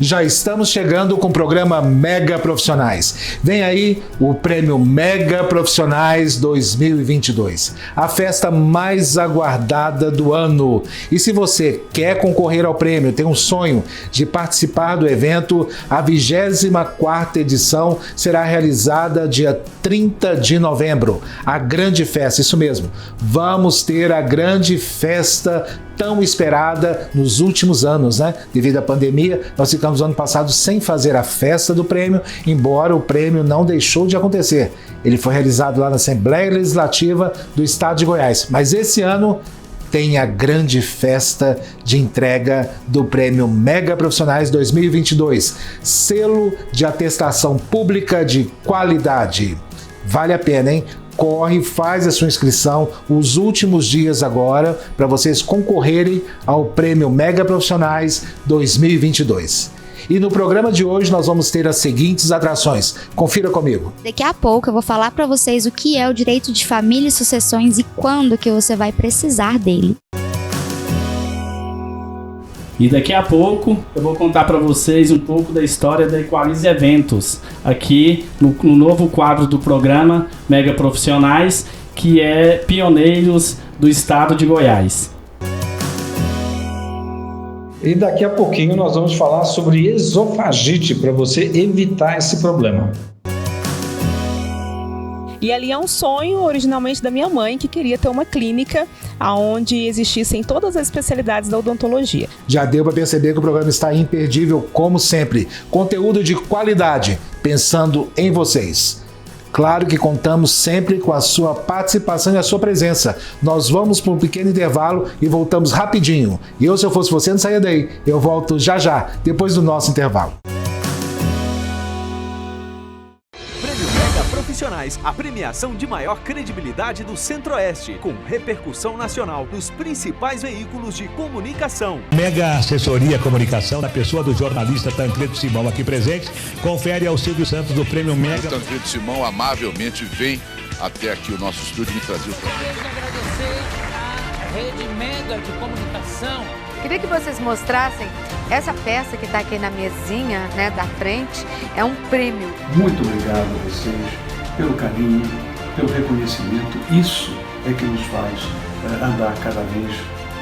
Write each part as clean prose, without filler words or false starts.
Já estamos chegando com o programa Mega Profissionais. Vem aí o Prêmio Mega Profissionais 2022, a festa mais aguardada do ano. E se você quer concorrer ao prêmio, tem um sonho de participar do evento, a 24ª edição será realizada dia 30 de novembro. A grande festa, isso mesmo. Vamos ter a grande festa tão esperada nos últimos anos, né? Devido à pandemia, nós ficamos ano passado sem fazer a festa do prêmio, embora o prêmio não deixou de acontecer. Ele foi realizado lá na Assembleia Legislativa do Estado de Goiás. Mas esse ano tem a grande festa de entrega do Prêmio Mega Profissionais 2022, selo de atestação pública de qualidade. Vale a pena, hein? Corre, faz a sua inscrição, os últimos dias agora, para vocês concorrerem ao Prêmio Mega Profissionais 2022. E no programa de hoje nós vamos ter as seguintes atrações. Confira comigo. Daqui a pouco eu vou falar para vocês o que é o direito de família e sucessões e quando que você vai precisar dele. E daqui a pouco eu vou contar para vocês um pouco da história da Equalize Eventos, aqui no novo quadro do programa Mega Profissionais, que é Pioneiros do Estado de Goiás. E daqui a pouquinho nós vamos falar sobre esofagite, para você evitar esse problema. E ali é um sonho originalmente da minha mãe, que queria ter uma clínica onde existissem todas as especialidades da odontologia. Já deu para perceber que o programa está imperdível, como sempre. Conteúdo de qualidade, pensando em vocês. Claro que contamos sempre com a sua participação e a sua presença. Nós vamos para um pequeno intervalo e voltamos rapidinho. E eu, se eu fosse você, não saia daí. Eu volto já já, depois do nosso intervalo. Profissionais, a premiação de maior credibilidade do Centro-Oeste, com repercussão nacional nos principais veículos de comunicação. Mega Assessoria Comunicação, da pessoa do jornalista Tancredo Simão aqui presente, confere ao Silvio Santos do Prêmio Mega. O Tancredo Simão amavelmente vem até aqui o nosso estúdio e me trazer o programa. Quero agradecer à Rede Mega de Comunicação. Queria que vocês mostrassem essa peça que está aqui na mesinha, né, da frente, é um prêmio. Muito obrigado a vocês pelo carinho, pelo reconhecimento. Isso é que nos faz andar cada vez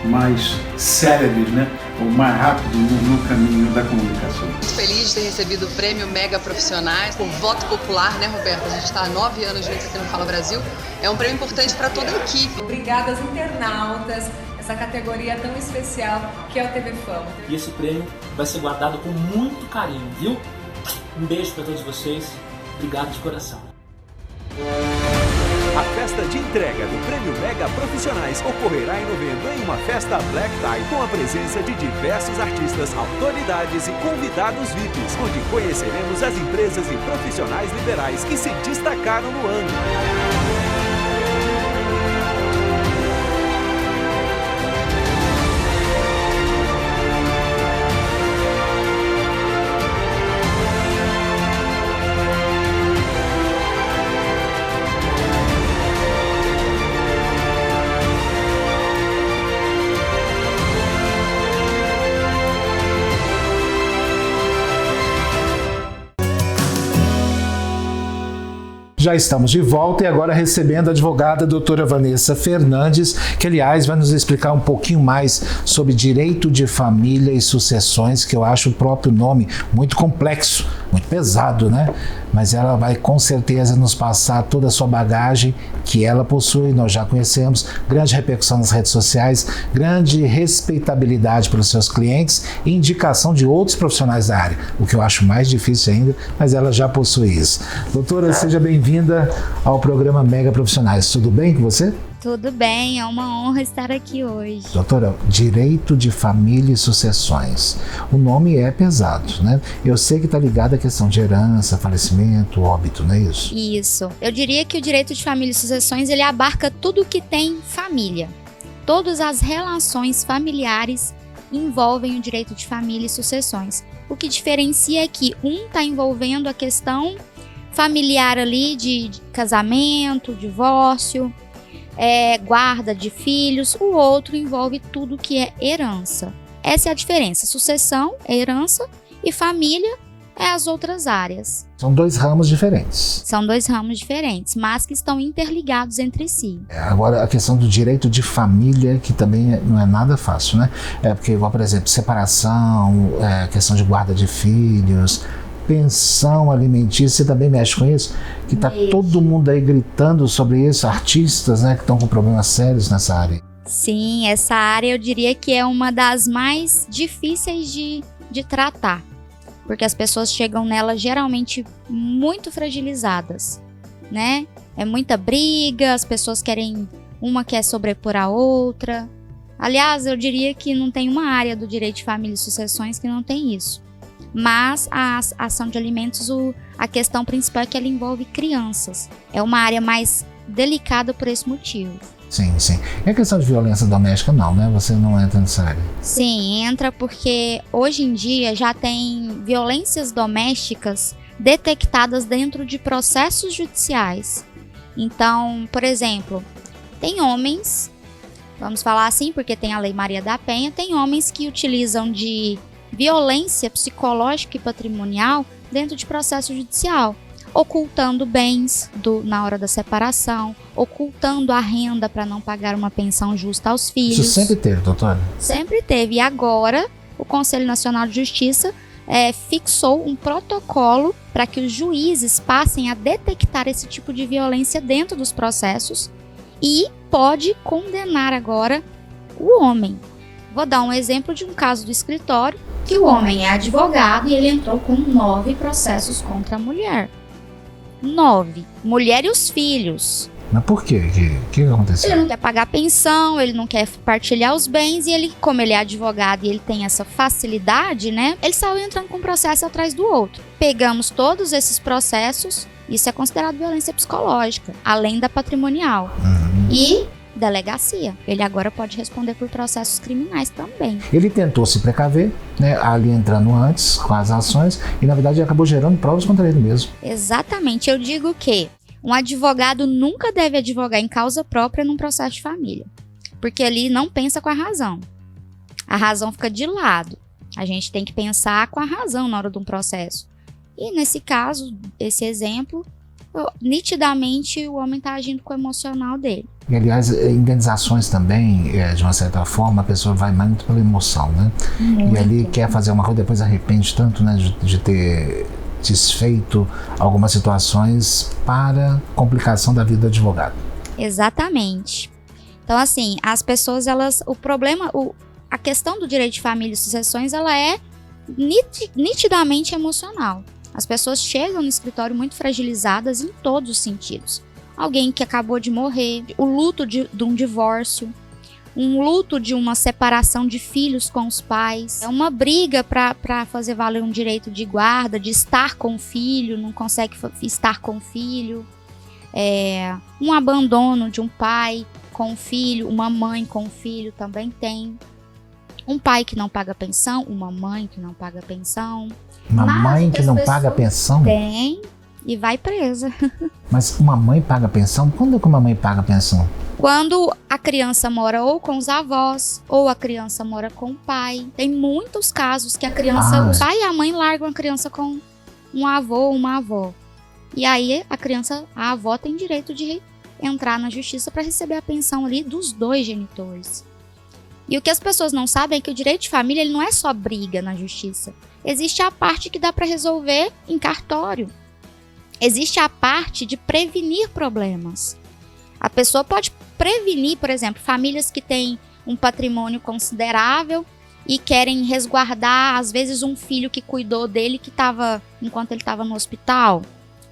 mais céleres, né, ou mais rápido no caminho da comunicação. Muito feliz de ter recebido o Prêmio Mega Profissionais por voto popular, né, Roberto? A gente está há 9 anos juntos aqui no Fala Brasil. É um prêmio importante para toda a equipe. Obrigada aos internautas, essa categoria tão especial que é o TV Fama. E esse prêmio vai ser guardado com muito carinho, viu? Um beijo para todos vocês. Obrigado de coração. A festa de entrega do Prêmio Mega Profissionais ocorrerá em novembro em uma festa Black Tie com a presença de diversos artistas, autoridades e convidados VIPs, onde conheceremos as empresas e profissionais liberais que se destacaram no ano. Já estamos de volta e agora recebendo a advogada doutora Vanessa Fernandes, que aliás vai nos explicar um pouquinho mais sobre direito de família e sucessões, que eu acho o próprio nome muito complexo, muito pesado, né? Mas ela vai com certeza nos passar toda a sua bagagem que ela possui, nós já conhecemos, grande repercussão nas redes sociais, grande respeitabilidade pelos seus clientes e indicação de outros profissionais da área, o que eu acho mais difícil ainda, mas ela já possui isso. Doutora, seja bem-vinda ao programa Mega Profissionais. Tudo bem com você? Tudo bem, é uma honra estar aqui hoje. Doutora, direito de família e sucessões. O nome é pesado, né? Eu sei que está ligado à questão de herança, falecimento, óbito, não é isso? Isso. Eu diria que o direito de família e sucessões, ele abarca tudo que tem família. Todas as relações familiares envolvem o direito de família e sucessões. O que diferencia é que um está envolvendo a questão familiar ali de casamento, divórcio, guarda de filhos, o outro envolve tudo que é herança. Essa é a diferença. Sucessão é herança E família é as outras áreas. São 2 ramos diferentes. São 2 ramos diferentes, mas que estão interligados entre si. Agora, a questão do direito de família, que também não é nada fácil, né? Porque, igual, por exemplo, separação, questão de guarda de filhos, pensão alimentícia, você também mexe com isso? Que tá todo mundo aí gritando sobre isso, artistas, né, que estão com problemas sérios nessa área. Sim, essa área eu diria que é uma das mais difíceis de tratar. Porque as pessoas chegam nela geralmente muito fragilizadas, né? É muita briga, as pessoas querem, uma quer sobrepor a outra. Aliás, eu diria que não tem uma área do direito de família e sucessões que não tem isso. Mas a ação de alimentos, a questão principal é que ela envolve crianças. É uma área mais delicada por esse motivo. Sim, sim. E a questão de violência doméstica, não, né? Você não entra nessa área. Sim, entra porque hoje em dia já tem violências domésticas detectadas dentro de processos judiciais. Então, por exemplo, tem homens, vamos falar assim porque tem a Lei Maria da Penha, tem homens que utilizam de violência psicológica e patrimonial dentro de processo judicial, ocultando bens na hora da separação, ocultando a renda para não pagar uma pensão justa aos filhos. Isso sempre teve, doutora? Sempre teve. E agora, o Conselho Nacional de Justiça fixou um protocolo para que os juízes passem a detectar esse tipo de violência dentro dos processos e pode condenar agora o homem. Vou dar um exemplo de um caso do escritório, que o homem é advogado e ele entrou com 9 processos contra a mulher. 9. Mulher e os filhos. Mas por quê? O que aconteceu? Ele não quer pagar pensão, ele não quer partilhar os bens e ele, como ele é advogado e ele tem essa facilidade, né? Ele saiu entrando com um processo atrás do outro. Pegamos todos esses processos, isso é considerado violência psicológica, além da patrimonial. E delegacia. Ele agora pode responder por processos criminais também. Ele tentou se precaver, né, ali entrando antes com as ações e na verdade acabou gerando provas contra ele mesmo. Exatamente. Eu digo que um advogado nunca deve advogar em causa própria num processo de família, porque ali não pensa com a razão. A razão fica de lado. A gente tem que pensar com a razão na hora de um processo. E nesse caso, esse exemplo, nitidamente o homem está agindo com o emocional dele. E, aliás, indenizações também, de uma certa forma, a pessoa vai muito pela emoção, né? Muito. E ali quer fazer uma coisa, depois arrepende tanto, né, de ter desfeito algumas situações para complicação da vida do advogado. Exatamente. Então, assim, as pessoas, a questão do direito de família e sucessões, ela é nitidamente emocional. As pessoas chegam no escritório muito fragilizadas em todos os sentidos. Alguém que acabou de morrer, o luto de um divórcio, um luto de uma separação de filhos com os pais, é uma briga para fazer valer um direito de guarda, de estar com o filho, não consegue estar com o filho, um abandono de um pai com o filho, uma mãe com o filho também tem, um pai que não paga pensão, uma mãe que não paga pensão. Uma mãe que não paga pensão? Tem, e vai presa. Mas uma mãe paga pensão? Quando é que uma mãe paga pensão? Quando a criança mora ou com os avós, ou a criança mora com o pai. Tem muitos casos que a criança, o pai e a mãe largam a criança com um avô ou uma avó. E aí a avó tem direito de entrar na justiça para receber a pensão ali dos 2 genitores. E o que as pessoas não sabem é que o direito de família ele não é só briga na justiça. Existe a parte que dá para resolver em cartório. Existe a parte de prevenir problemas. A pessoa pode prevenir, por exemplo, famílias que têm um patrimônio considerável e querem resguardar, às vezes, um filho que cuidou dele enquanto ele estava no hospital.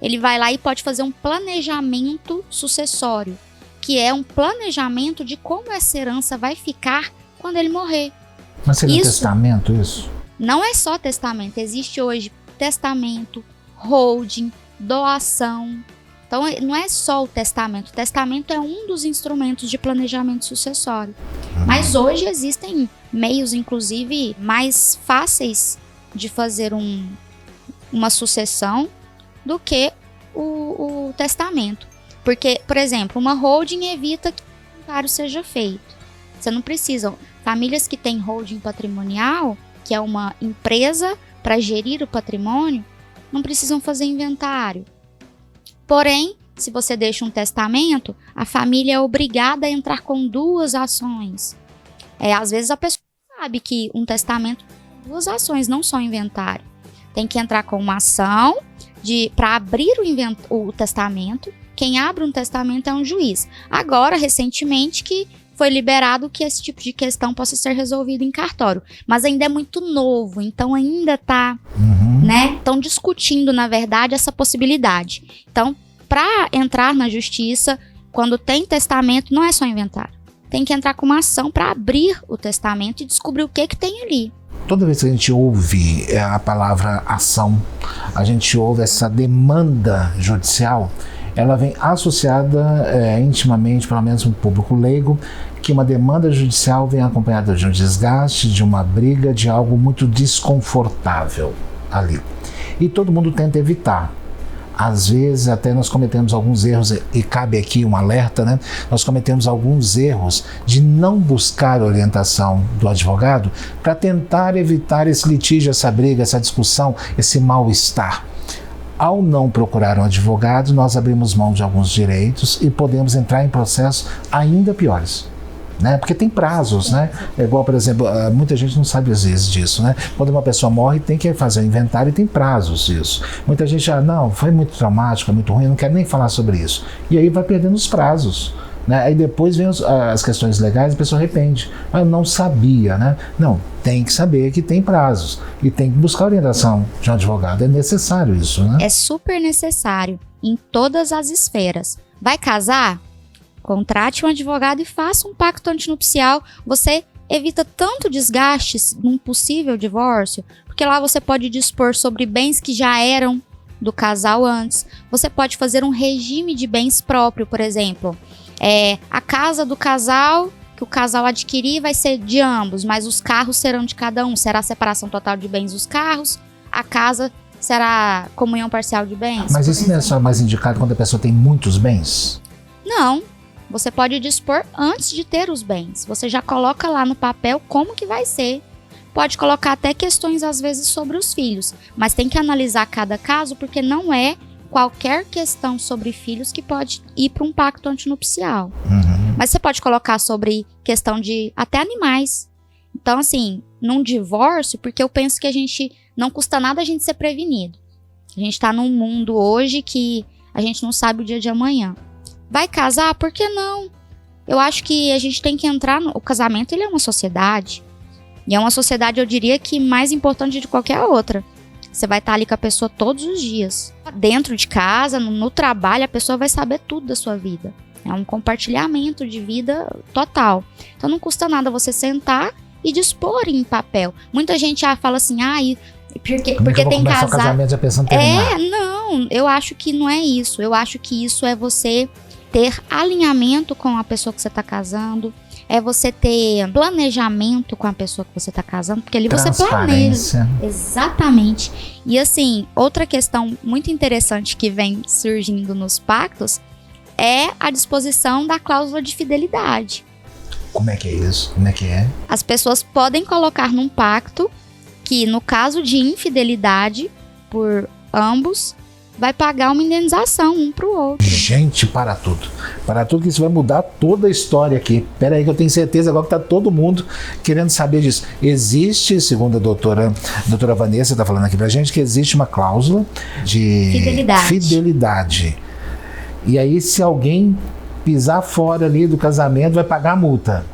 Ele vai lá e pode fazer um planejamento sucessório, que é um planejamento de como essa herança vai ficar quando ele morrer. Mas seria testamento isso? Não é só testamento, existe hoje testamento, holding, doação. Então não é só o testamento é um dos instrumentos de planejamento sucessório. Mas hoje existem meios, inclusive, mais fáceis de fazer uma sucessão do que o testamento. Porque, por exemplo, uma holding evita que o inventário seja feito. Você não precisa. Famílias que têm holding patrimonial, que é uma empresa para gerir o patrimônio, não precisam fazer inventário. Porém, se você deixa um testamento, a família é obrigada a entrar com 2 ações. Às vezes a pessoa sabe que um testamento tem 2 ações, não só inventário. Tem que entrar com uma ação para abrir o testamento. Quem abre um testamento é um juiz. Agora, recentemente, que foi liberado que esse tipo de questão possa ser resolvido em cartório. Mas ainda é muito novo, então ainda está, estão discutindo, na verdade, essa possibilidade. Então, para entrar na justiça, quando tem testamento, não é só inventário. Tem que entrar com uma ação para abrir o testamento e descobrir o que tem ali. Toda vez que a gente ouve a palavra ação, a gente ouve essa demanda judicial, ela vem associada intimamente, pelo menos no público leigo, que uma demanda judicial vem acompanhada de um desgaste, de uma briga, de algo muito desconfortável ali. E todo mundo tenta evitar. Às vezes até nós cometemos alguns erros, e cabe aqui um alerta, né? Nós cometemos alguns erros de não buscar orientação do advogado para tentar evitar esse litígio, essa briga, essa discussão, esse mal-estar. Ao não procurar um advogado, nós abrimos mão de alguns direitos e podemos entrar em processos ainda piores. Né? Porque tem prazos, né? É igual, por exemplo, muita gente não sabe às vezes disso, né? Quando uma pessoa morre, tem que fazer o inventário e tem prazos isso. Muita gente, não, foi muito traumático, é muito ruim, eu não quero nem falar sobre isso. E aí vai perdendo os prazos, né? Aí depois vem as questões legais, a pessoa arrepende. Mas eu não sabia, né? Não, tem que saber que tem prazos e tem que buscar orientação de um advogado. É necessário isso, né? É super necessário em todas as esferas. Vai casar? Contrate um advogado e faça um pacto antinupcial. Você evita tanto desgaste num possível divórcio, porque lá você pode dispor sobre bens que já eram do casal antes. Você pode fazer um regime de bens próprio, por exemplo. A casa do casal, que o casal adquirir, vai ser de ambos, mas os carros serão de cada um. Será a separação total de bens dos carros. A casa será comunhão parcial de bens. Mas isso não é só mais indicado quando a pessoa tem muitos bens? Não. Você pode dispor antes de ter os bens. Você já coloca lá no papel como que vai ser. Pode colocar até questões, às vezes, sobre os filhos. Mas tem que analisar cada caso, porque não é qualquer questão sobre filhos que pode ir para um pacto antinupcial. Mas você pode colocar sobre questão de até animais. Então, assim, num divórcio, porque eu penso que não custa nada a gente ser prevenido. A gente está num mundo hoje que a gente não sabe o dia de amanhã. Vai casar? Por que não? Eu acho que a gente tem que entrar o casamento, ele é uma sociedade. E é uma sociedade, eu diria, que mais importante de qualquer outra. Você vai estar ali com a pessoa todos os dias. Dentro de casa, no trabalho, a pessoa vai saber tudo da sua vida. É um compartilhamento de vida total. Então não custa nada você sentar e dispor em papel. Muita gente fala assim, porque tem casar. O casamento já pensando em terminar. Não, eu acho que não é isso. Eu acho que isso é você ter alinhamento com a pessoa que você está casando, é você ter planejamento com a pessoa que você está casando, porque ali você planeja. Exatamente. E assim, outra questão muito interessante que vem surgindo nos pactos é a disposição da cláusula de fidelidade. Como é que é isso? Como é que é? As pessoas podem colocar num pacto que, no caso de infidelidade por ambos, vai pagar uma indenização um pro outro. Gente, para tudo. Para tudo, que isso vai mudar toda a história aqui. Pera aí que eu tenho certeza agora que tá todo mundo querendo saber disso. Existe, segundo a doutora Vanessa está falando aqui pra gente, que existe uma cláusula de fidelidade. E aí, se alguém pisar fora ali do casamento, vai pagar a multa.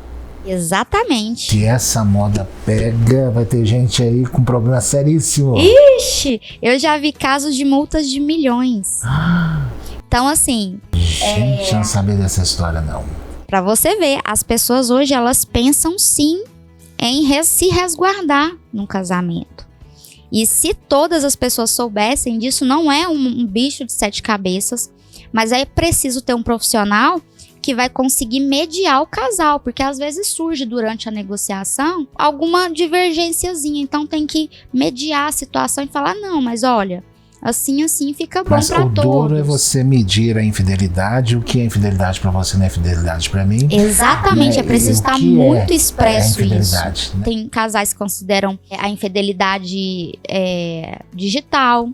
Exatamente. Se essa moda pega, vai ter gente aí com problema seríssimo. Ixi, eu já vi casos de multas de milhões. Então, assim... Gente, não sabia dessa história, não. Pra você ver, as pessoas hoje, elas pensam sim em se resguardar num casamento. E se todas as pessoas soubessem disso, não é um bicho de 7 cabeças, mas é preciso ter um profissional que vai conseguir mediar o casal, porque às vezes surge durante a negociação alguma divergênciazinha, então tem que mediar a situação e falar, não, mas olha, Assim fica bom Mas pra o todos. duro é você medir a infidelidade. O que é infidelidade pra você não é infidelidade pra mim. Exatamente, né? é preciso estar que muito é expresso a infidelidade, isso. né? Tem casais que consideram a infidelidade digital.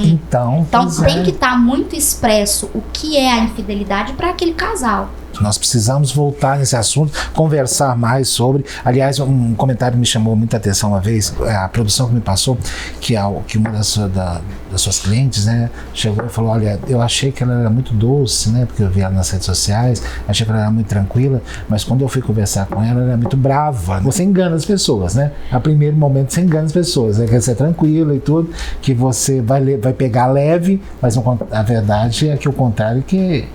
Então tem que estar muito expresso o que é a infidelidade para aquele casal. Nós precisamos voltar nesse assunto, conversar mais sobre. Aliás, um comentário me chamou muita atenção uma vez, a produção que me passou, que uma das suas clientes, né, chegou e falou: olha, eu achei que ela era muito doce, né, porque eu vi ela nas redes sociais, achei que ela era muito tranquila, mas quando eu fui conversar com ela era muito brava. Você engana as pessoas, né? A primeiro momento você engana as pessoas, né, que você é tranquila e tudo, que você vai pegar leve, mas a verdade é que o contrário que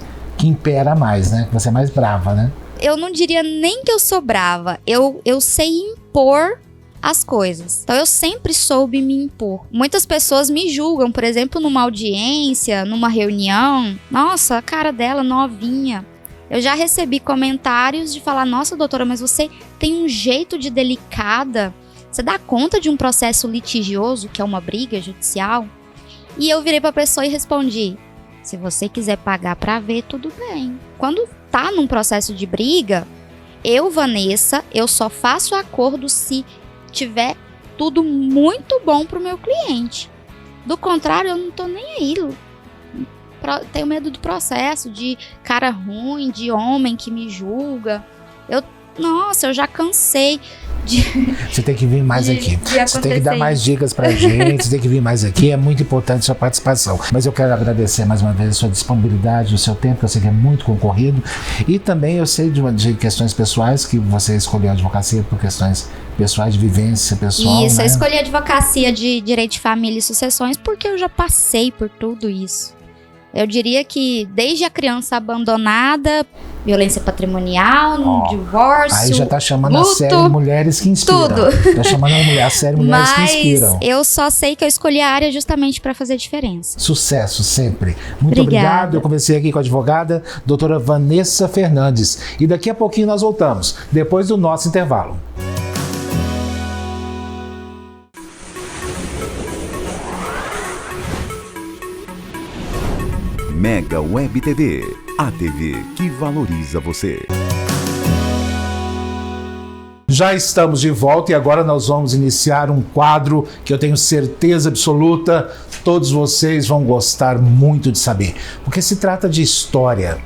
impera mais, né? Que você é mais brava, né? Eu não diria nem que eu sou brava. Eu sei impor as coisas. Então eu sempre soube me impor. Muitas pessoas me julgam, por exemplo, numa audiência, numa reunião. Nossa, a cara dela novinha. Eu já recebi comentários de falar: nossa, doutora, mas você tem um jeito de delicada. Você dá conta de um processo litigioso, que é uma briga judicial? E eu virei pra pessoa e respondi: se você quiser pagar pra ver, tudo bem. Quando tá num processo de briga, eu, Vanessa, eu só faço acordo se tiver tudo muito bom pro meu cliente. Do contrário, eu não tô nem aí. Tenho medo do processo, de cara ruim, de homem que me julga. Eu já cansei de... Você tem que vir mais aqui. Você tem que dar mais dicas pra gente, você tem que vir mais aqui. É muito importante a sua participação. Mas eu quero agradecer mais uma vez a sua disponibilidade, o seu tempo, que eu sei que é muito concorrido. E também eu sei de questões pessoais, que você escolheu a advocacia por questões pessoais, de vivência pessoal. Isso, né? eu escolhi a advocacia de direito de família e sucessões porque eu já passei por tudo isso. Eu diria que desde a criança abandonada, violência patrimonial, divórcio, aí já tá chamando luto, a série Mulheres que Inspiram. Tudo. Tá chamando a série Mulheres que Inspiram. Mas eu só sei que eu escolhi a área justamente para fazer diferença. Sucesso sempre. Muito obrigado. Eu conversei aqui com a advogada, doutora Vanessa Fernandes. E daqui a pouquinho nós voltamos, depois do nosso intervalo. Mega Web TV, a TV que valoriza você. Já estamos de volta e agora nós vamos iniciar um quadro que eu tenho certeza absoluta todos vocês vão gostar muito de saber, porque se trata de história.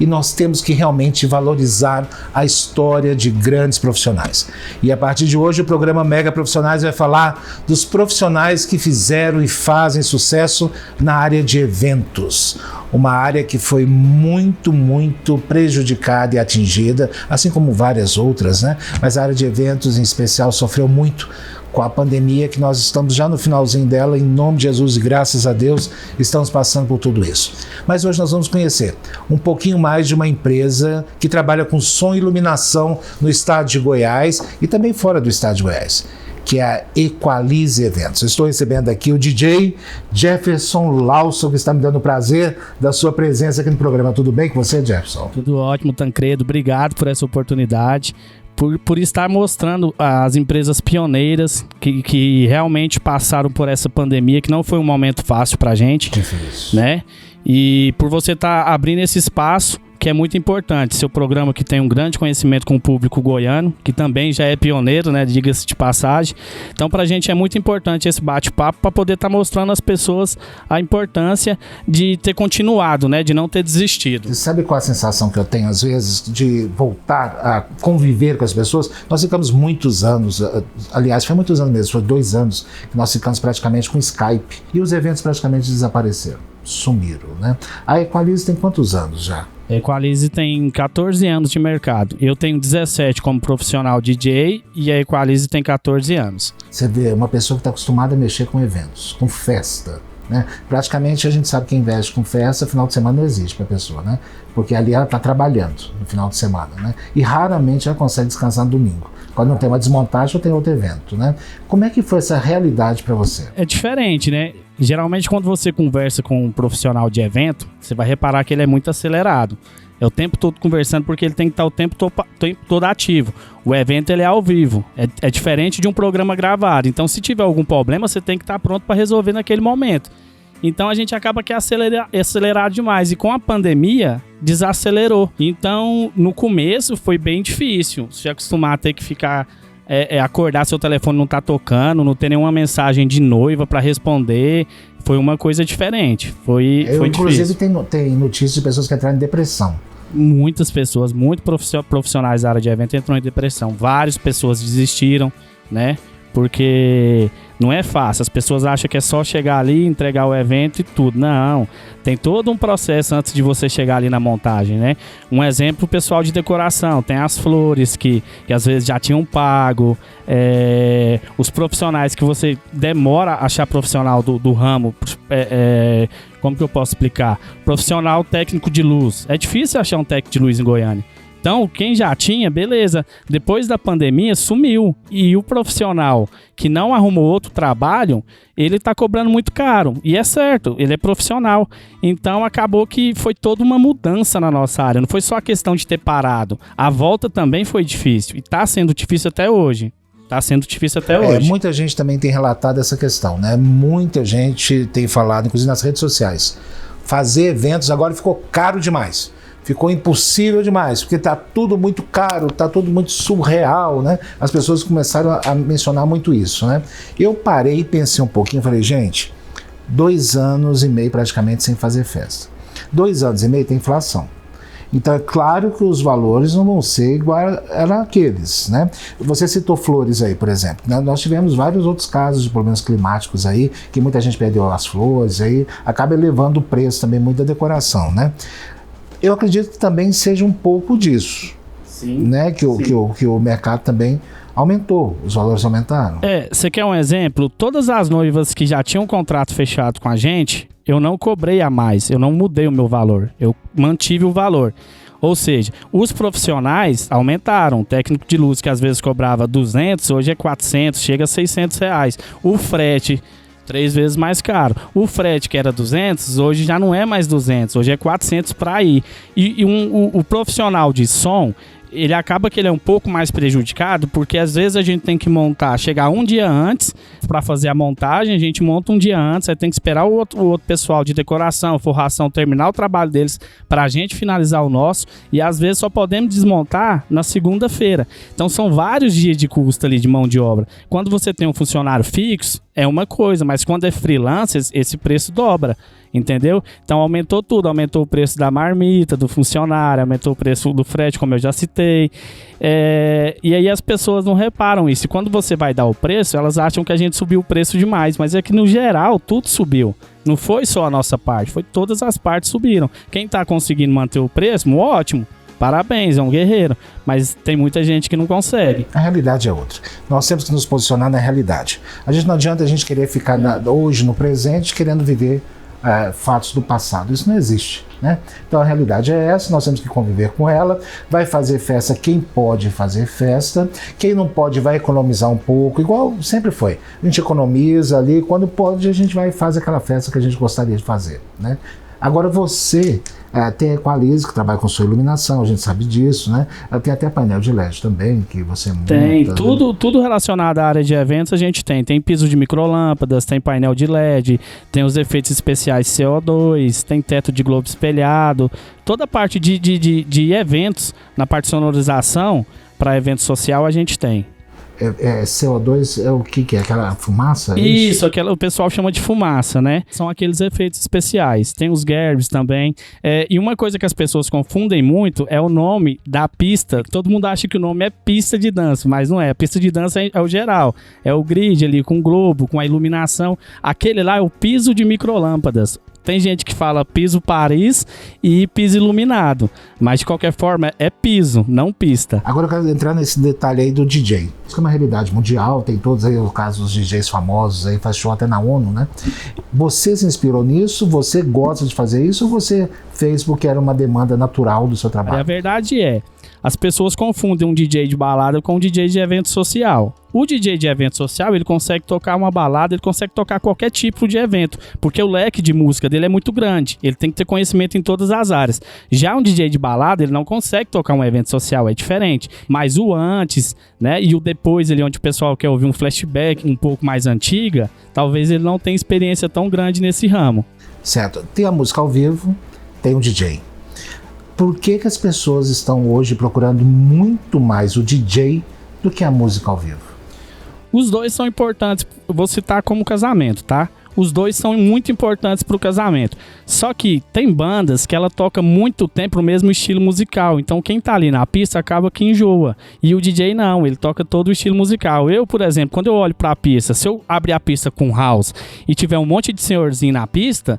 E nós temos que realmente valorizar a história de grandes profissionais. E a partir de hoje o programa Mega Profissionais vai falar dos profissionais que fizeram e fazem sucesso na área de eventos. Uma área que foi muito, muito prejudicada e atingida, assim como várias outras, né? Mas a área de eventos em especial sofreu muito com a pandemia, que nós estamos já no finalzinho dela, em nome de Jesus e graças a Deus, estamos passando por tudo isso. Mas hoje nós vamos conhecer um pouquinho mais de uma empresa que trabalha com som e iluminação no estado de Goiás e também fora do estado de Goiás, que é a Equalize Eventos. Eu estou recebendo aqui o DJ Jefferson Lawson, que está me dando o prazer da sua presença aqui no programa. Tudo bem com você, Jefferson? Tudo ótimo, Tancredo. Obrigado por essa oportunidade. Por estar mostrando as empresas pioneiras que realmente passaram por essa pandemia, que não foi um momento fácil pra gente. Difícil. Né? E por você estar abrindo esse espaço, que é muito importante. Seu programa que tem um grande conhecimento com o público goiano, que também já é pioneiro, né? Diga-se de passagem. Então, pra gente é muito importante esse bate-papo para poder estar mostrando às pessoas a importância de ter continuado, né? De não ter desistido. Você sabe qual a sensação que eu tenho, às vezes, de voltar a conviver com as pessoas? Nós ficamos muitos anos, aliás, foi muitos anos mesmo, foi 2 anos que nós ficamos praticamente com Skype. E os eventos praticamente desapareceram, sumiram, né? A Equalize tem quantos anos já? A Equalize tem 14 anos de mercado. Eu tenho 17 como profissional DJ e a Equalize tem 14 anos. Você vê, uma pessoa que está acostumada a mexer com eventos, com festa, né? Praticamente a gente sabe que investe com festa, final de semana não existe para a pessoa, né? Porque ali ela está trabalhando no final de semana, né? E raramente ela consegue descansar no domingo. Quando não tem uma desmontagem ou tem outro evento, né? Como é que foi essa realidade para você? É diferente, né? Geralmente quando você conversa com um profissional de evento, você vai reparar que ele é muito acelerado. É o tempo todo conversando porque ele tem que estar o tempo todo ativo. O evento ele é ao vivo, é diferente de um programa gravado. Então se tiver algum problema, você tem que estar pronto para resolver naquele momento. Então a gente acaba que acelerar demais. E com a pandemia, desacelerou. Então, no começo foi bem difícil. Se acostumar a ter que ficar... acordar, seu telefone não tá tocando, não ter nenhuma mensagem de noiva para responder. Foi uma coisa diferente. Foi inclusive, difícil. tem notícias de pessoas que entraram em depressão. Muitas pessoas, muito profissionais da área de evento entraram em depressão. Várias pessoas desistiram, né? Porque não é fácil. As pessoas acham que é só chegar ali, entregar o evento e tudo. Não, tem todo um processo antes de você chegar ali na montagem, né? Um exemplo, o pessoal de decoração. Tem as flores que às vezes já tinham pago. Os profissionais que você demora a achar profissional do ramo. Como que eu posso explicar? Profissional técnico de luz. É difícil achar um técnico de luz em Goiânia. Então, quem já tinha, beleza. Depois da pandemia, sumiu. E o profissional que não arrumou outro trabalho, ele tá cobrando muito caro. E é certo, ele é profissional. Então, acabou que foi toda uma mudança na nossa área. Não foi só a questão de ter parado. A volta também foi difícil. E tá sendo difícil até hoje. Muita gente também tem relatado essa questão, né? Muita gente tem falado, inclusive nas redes sociais. Fazer eventos agora ficou caro demais. Ficou impossível demais, porque tá tudo muito caro, tá tudo muito surreal, né? As pessoas começaram a mencionar muito isso, né? Eu parei e pensei um pouquinho, falei, gente, 2 anos e meio praticamente sem fazer festa. 2 anos e meio tem inflação. Então é claro que os valores não vão ser igual àqueles, né? Você citou flores aí, por exemplo, né? Nós tivemos vários outros casos de problemas climáticos aí, que muita gente perdeu as flores, aí acaba elevando o preço também muito da decoração, né? Eu acredito que também seja um pouco disso. Sim. Né? Que o mercado também aumentou, os valores aumentaram. Você quer um exemplo? Todas as noivas que já tinham um contrato fechado com a gente, eu não cobrei a mais, eu não mudei o meu valor, eu mantive o valor. Ou seja, os profissionais aumentaram. O técnico de luz que às vezes cobrava 200, hoje é 400, chega a 600 reais. O frete... 3 vezes mais caro. O frete que era 200, hoje já não é mais 200, hoje é 400 para ir. E o profissional de som, ele acaba que ele é um pouco mais prejudicado, porque às vezes a gente tem que chegar um dia antes para fazer a montagem, a gente monta um dia antes, aí tem que esperar o outro pessoal de decoração, forração, terminar o trabalho deles para a gente finalizar o nosso, e às vezes só podemos desmontar na segunda-feira. Então são vários dias de custo ali de mão de obra. Quando você tem um funcionário fixo, é uma coisa, mas quando é freelance, esse preço dobra, entendeu? Então aumentou tudo, aumentou o preço da marmita, do funcionário, aumentou o preço do frete, como eu já citei, e aí as pessoas não reparam isso, e quando você vai dar o preço, elas acham que a gente subiu o preço demais, mas é que no geral tudo subiu, não foi só a nossa parte, foi todas as partes subiram. Quem tá conseguindo manter o preço, ótimo, parabéns, é um guerreiro, mas tem muita gente que não consegue. A realidade é outra. Nós temos que nos posicionar na realidade. Não adianta a gente querer ficar hoje no presente querendo viver fatos do passado. Isso não existe, né? Então a realidade é essa, nós temos que conviver com ela. Vai fazer festa quem pode fazer festa, quem não pode vai economizar um pouco, igual sempre foi. A gente economiza ali, quando pode a gente vai e faz aquela festa que a gente gostaria de fazer, né? Agora você tem a Equalize, que trabalha com sua iluminação, a gente sabe disso, né? Tem até painel de LED também, que você monta. Tem, tudo relacionado à área de eventos a gente tem. Tem piso de microlâmpadas, tem painel de LED, tem os efeitos especiais CO2, tem teto de globo espelhado. Toda a parte de eventos, na parte de sonorização, para evento social a gente tem. CO2 é o que é? Aquela fumaça? Isso, o pessoal chama de fumaça, né? São aqueles efeitos especiais. Tem os Gerbs também. E uma coisa que as pessoas confundem muito é o nome da pista. Todo mundo acha que o nome é pista de dança, mas não é. A pista de dança é o geral. É o grid ali com o globo, com a iluminação. Aquele lá é o piso de microlâmpadas. Tem gente que fala piso Paris e piso iluminado, mas de qualquer forma é piso, não pista. Agora eu quero entrar nesse detalhe aí do DJ. Isso é uma realidade mundial, tem todos aí os casos dos DJs famosos, aí faz show até na ONU, né? Você se inspirou nisso? Você gosta de fazer isso ou você fez porque era uma demanda natural do seu trabalho? A verdade as pessoas confundem um DJ de balada com um DJ de evento social. O DJ de evento social, ele consegue tocar uma balada, ele consegue tocar qualquer tipo de evento, porque o leque de música dele é muito grande, ele tem que ter conhecimento em todas as áreas. Já um DJ de balada, ele não consegue tocar um evento social, é diferente. Mas o antes, né, e o depois, ali onde o pessoal quer ouvir um flashback um pouco mais antiga, talvez ele não tenha experiência tão grande nesse ramo. Certo, tem a música ao vivo, tem o DJ. Por que as pessoas estão hoje procurando muito mais o DJ do que a música ao vivo? Os dois são importantes, eu vou citar como casamento, tá? Os dois são muito importantes para o casamento. Só que tem bandas que ela toca muito tempo o mesmo estilo musical. Então quem tá ali na pista acaba que enjoa. E o DJ não, ele toca todo o estilo musical. Eu, por exemplo, quando eu olho para a pista, se eu abrir a pista com house e tiver um monte de senhorzinho na pista,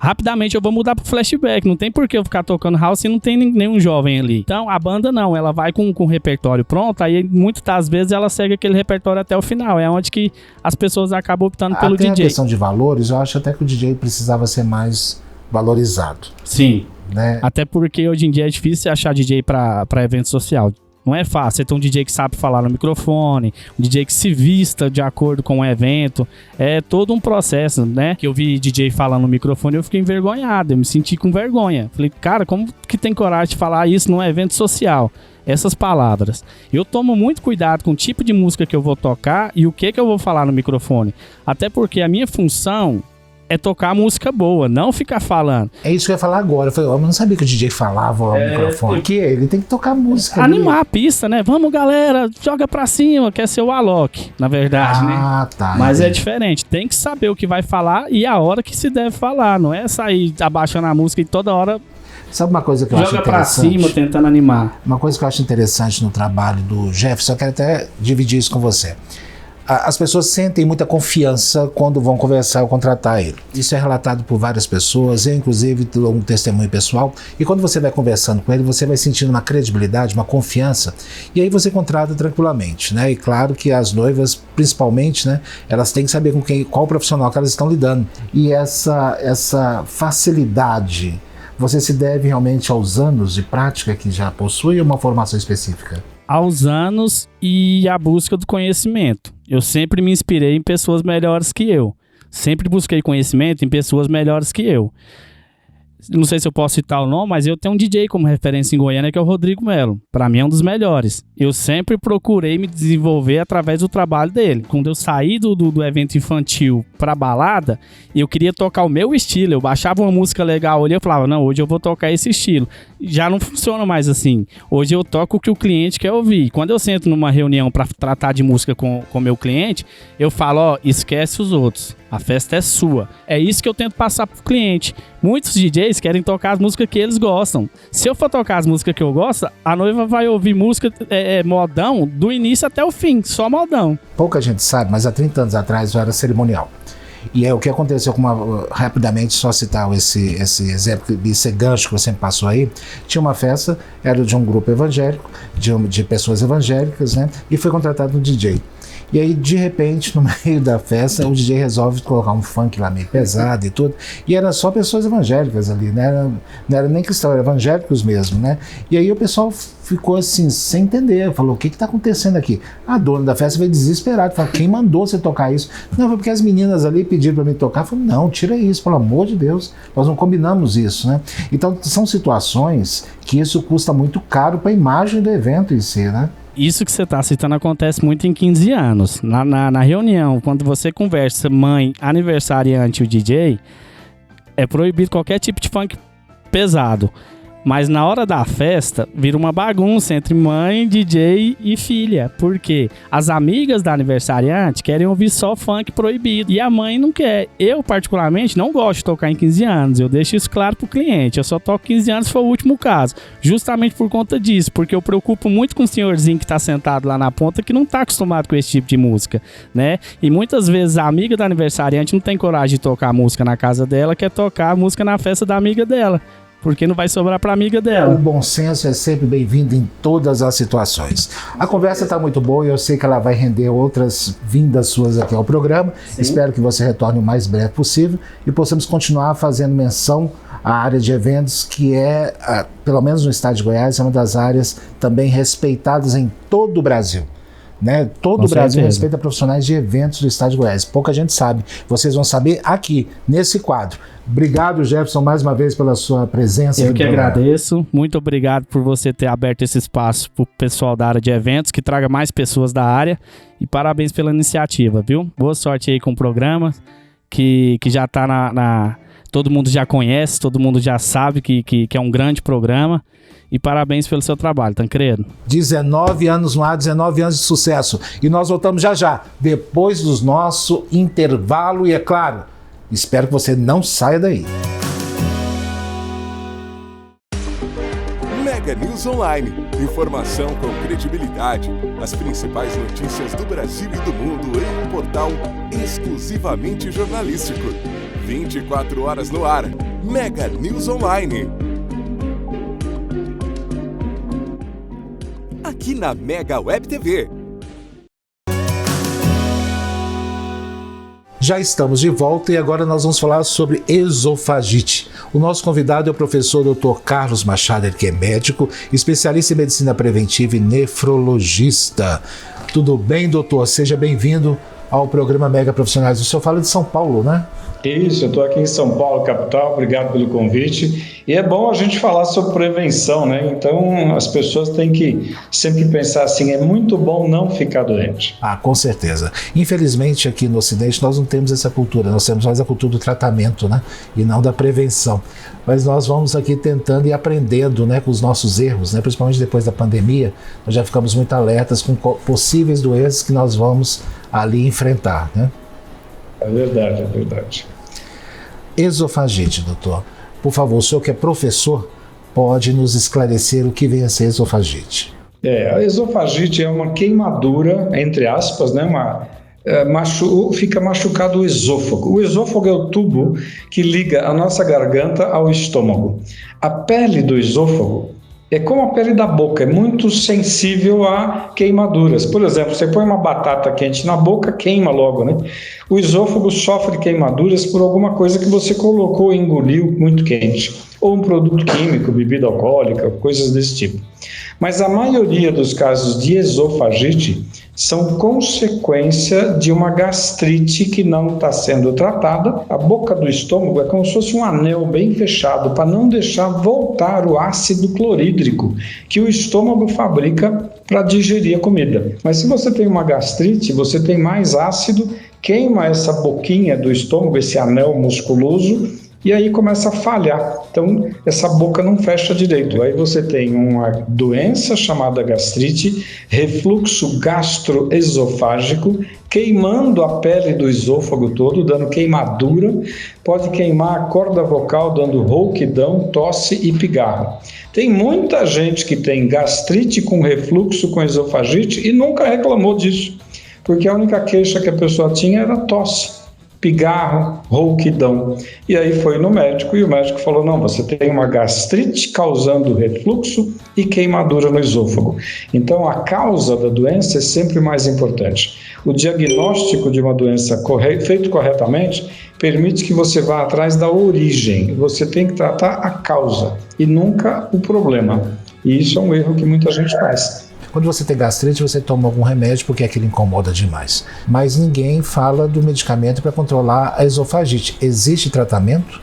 rapidamente eu vou mudar pro flashback. Não tem por que eu ficar tocando house se não tem nenhum jovem ali. Então a banda não, ela vai com o repertório pronto. Aí muitas das vezes ela segue aquele repertório até o final. É onde que as pessoas acabam optando pelo DJ. Até a questão de valores, eu acho até que o DJ precisava ser mais valorizado. Sim, né? Até porque hoje em dia é difícil achar DJ para evento social. Não é fácil, você tem um DJ que sabe falar no microfone, um DJ que se vista de acordo com o evento, é todo um processo, né? Que eu vi DJ falando no microfone, eu fiquei envergonhado, eu me senti com vergonha. Falei, cara, como que tem coragem de falar isso num evento social? Essas palavras. Eu tomo muito cuidado com o tipo de música que eu vou tocar e o que eu vou falar no microfone. Até porque a minha função é tocar música boa, não ficar falando. É isso que eu ia falar agora. Eu não sabia que o DJ falava ao microfone. Porque ele tem que tocar música. Animar a pista, né? Vamos, galera, joga pra cima, quer ser o Alok, na verdade, né? Tá. Mas é diferente. Tem que saber o que vai falar e a hora que se deve falar. Não é sair abaixando a música e toda hora... Sabe uma coisa que eu acho interessante? Joga pra cima, tentando animar. Uma coisa que eu acho interessante no trabalho do Jefferson, eu quero até dividir isso com você. As pessoas sentem muita confiança quando vão conversar ou contratar ele. Isso é relatado por várias pessoas, eu inclusive dou um testemunho pessoal. E quando você vai conversando com ele, você vai sentindo uma credibilidade, uma confiança. E aí você contrata tranquilamente, né? E claro que as noivas, principalmente, né? Elas têm que saber com qual profissional que elas estão lidando. E essa facilidade, você se deve realmente aos anos de prática que já possui ou uma formação específica? Aos anos e a busca do conhecimento. Eu sempre me inspirei em pessoas melhores que eu. Sempre busquei conhecimento em pessoas melhores que eu. Não sei se eu posso citar o nome, mas eu tenho um DJ como referência em Goiânia que é o Rodrigo Melo. Para mim é um dos melhores. Eu sempre procurei me desenvolver através do trabalho dele. Quando eu saí do evento infantil pra balada, eu queria tocar o meu estilo. Eu baixava uma música legal ali, eu falava, não, hoje eu vou tocar esse estilo. Já não funciona mais assim. Hoje eu toco o que o cliente quer ouvir. Quando eu sento numa reunião para tratar de música com o meu cliente, eu falo, ó, esquece os outros. A festa é sua. É isso que eu tento passar pro cliente. Muitos DJs querem tocar as músicas que eles gostam. Se eu for tocar as músicas que eu gosto, a noiva vai ouvir música modão do início até o fim, só modão. Pouca gente sabe, mas há 30 anos atrás eu era cerimonial. E é o que aconteceu rapidamente, só citar esse exemplo, esse gancho que você me passou aí. Tinha uma festa, era de um grupo evangélico, de pessoas evangélicas, né? E foi contratado um DJ. E aí, de repente, no meio da festa, o DJ resolve colocar um funk lá meio pesado e tudo. E era só pessoas evangélicas ali, né? Não era nem cristãos, eram evangélicos mesmo, né? E aí o pessoal ficou assim, sem entender. Falou, o que está acontecendo aqui? A dona da festa veio desesperada. Falou, quem mandou você tocar isso? Não, foi porque as meninas ali pediram para mim tocar. Falei, não, tira isso, pelo amor de Deus. Nós não combinamos isso, né? Então, são situações que isso custa muito caro para a imagem do evento em si, né? Isso que você está citando acontece muito em 15 anos. Na reunião, quando você conversa mãe, aniversariante e o DJ, é proibido qualquer tipo de funk pesado. Mas na hora da festa, vira uma bagunça entre mãe, DJ e filha. Por quê? As amigas da aniversariante querem ouvir só funk proibido. E a mãe não quer. Eu, particularmente, não gosto de tocar em 15 anos. Eu deixo isso claro pro cliente. Eu só toco 15 anos se for o último caso. Justamente por conta disso. Porque eu preocupo muito com o senhorzinho que tá sentado lá na ponta que não tá acostumado com esse tipo de música, né? E muitas vezes a amiga da aniversariante não tem coragem de tocar a música na casa dela, quer tocar a música na festa da amiga dela. Porque não vai sobrar para amiga dela. O bom senso é sempre bem-vindo em todas as situações. A conversa está muito boa e eu sei que ela vai render outras vindas suas aqui ao programa. Sim. Espero que você retorne o mais breve possível e possamos continuar fazendo menção à área de eventos, que é, pelo menos no estado de Goiás, é uma das áreas também respeitadas em todo o Brasil. né? Todo o Brasil respeita profissionais de eventos do estado de Goiás. Pouca gente sabe. Vocês vão saber aqui, nesse quadro. Obrigado, Jefferson, mais uma vez pela sua presença. Eu que agradeço. Muito obrigado por você ter aberto esse espaço para o pessoal da área de eventos, que traga mais pessoas da área. E parabéns pela iniciativa, viu? Boa sorte aí com o programa, que já está todo mundo já conhece, todo mundo já sabe que é um grande programa. E parabéns pelo seu trabalho, Tancredo. 19 anos no ar, 19 anos de sucesso. E nós voltamos já, depois do nosso intervalo. E é claro, espero que você não saia daí. Mega News Online. Informação com credibilidade. As principais notícias do Brasil e do mundo em um portal exclusivamente jornalístico. 24 horas no ar. Mega News Online. Aqui na Mega Web TV. Já estamos de volta e agora nós vamos falar sobre esofagite. O nosso convidado é o professor Dr. Carlos Machado, que é médico, especialista em medicina preventiva e nefrologista. Tudo bem, doutor? Seja bem-vindo ao programa Mega Profissionais. O senhor fala de São Paulo, né? Isso, eu estou aqui em São Paulo, capital, obrigado pelo convite. E é bom a gente falar sobre prevenção, né? Então, as pessoas têm que sempre pensar assim, é muito bom não ficar doente. Ah, com certeza. Infelizmente, aqui no Ocidente, nós não temos essa cultura, nós temos mais a cultura do tratamento, né? E não da prevenção. Mas nós vamos aqui tentando e aprendendo, né, com os nossos erros, né? Principalmente depois da pandemia, nós já ficamos muito alertas com possíveis doenças que nós vamos ali enfrentar, né? É verdade, é verdade. Esofagite, doutor. Por favor, o senhor que é professor pode nos esclarecer o que vem a ser esofagite. A esofagite é uma queimadura, entre aspas, né? Fica machucado o esôfago. O esôfago é o tubo que liga a nossa garganta ao estômago. A pele do esôfago é como a pele da boca, é muito sensível a queimaduras. Por exemplo, você põe uma batata quente na boca, queima logo, né? O esôfago sofre queimaduras por alguma coisa que você colocou e engoliu muito quente. Ou um produto químico, bebida alcoólica, coisas desse tipo. Mas a maioria dos casos de esofagite são consequência de uma gastrite que não está sendo tratada. A boca do estômago é como se fosse um anel bem fechado para não deixar voltar o ácido clorídrico que o estômago fabrica para digerir a comida. Mas se você tem uma gastrite, você tem mais ácido, queima essa boquinha do estômago, esse anel musculoso, e aí começa a falhar. Então, essa boca não fecha direito. Aí você tem uma doença chamada gastrite, refluxo gastroesofágico, queimando a pele do esôfago todo, dando queimadura, pode queimar a corda vocal, dando rouquidão, tosse e pigarro. Tem muita gente que tem gastrite com refluxo com esofagite e nunca reclamou disso, porque a única queixa que a pessoa tinha era tosse, pigarro, rouquidão. E aí foi no médico e o médico falou, não, você tem uma gastrite causando refluxo e queimadura no esôfago. Então a causa da doença é sempre mais importante. O diagnóstico de uma doença feito corretamente permite que você vá atrás da origem. Você tem que tratar a causa e nunca o problema. E isso é um erro que muita gente faz. Quando você tem gastrite, você toma algum remédio porque aquilo incomoda demais. Mas ninguém fala do medicamento para controlar a esofagite. Existe tratamento?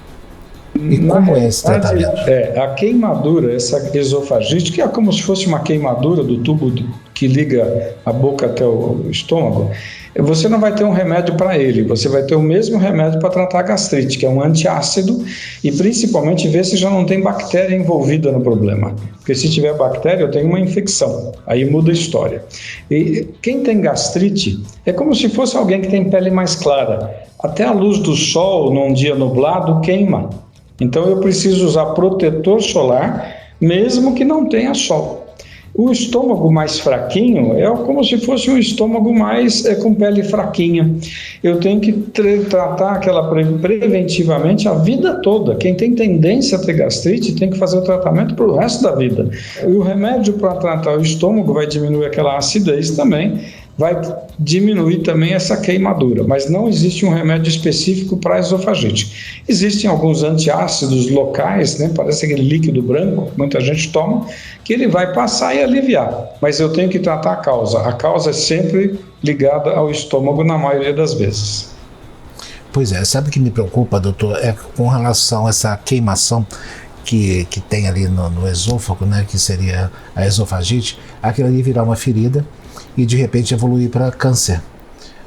E como é esse tratamento? A queimadura, essa esofagite, que é como se fosse uma queimadura do tubo que liga a boca até o estômago, você não vai ter um remédio para ele, você vai ter o mesmo remédio para tratar a gastrite, que é um antiácido, e principalmente ver se já não tem bactéria envolvida no problema. Porque se tiver bactéria, eu tenho uma infecção, aí muda a história. E quem tem gastrite é como se fosse alguém que tem pele mais clara. Até a luz do sol, num dia nublado, queima. Então eu preciso usar protetor solar, mesmo que não tenha sol. O estômago mais fraquinho é como se fosse um estômago mais com pele fraquinha. Eu tenho que tratar aquela preventivamente a vida toda. Quem tem tendência a ter gastrite tem que fazer o tratamento para o resto da vida. E o remédio para tratar o estômago vai diminuir aquela acidez também, vai diminuir também essa queimadura, mas não existe um remédio específico para a esofagite. Existem alguns antiácidos locais, né? Parece aquele líquido branco que muita gente toma, que ele vai passar e aliviar, mas eu tenho que tratar a causa. A causa é sempre ligada ao estômago na maioria das vezes. Pois é, sabe o que me preocupa, doutor? É com relação a essa queimação que tem ali no esôfago, né? Que seria a esofagite, aquilo ali virar uma ferida e de repente evoluir para câncer,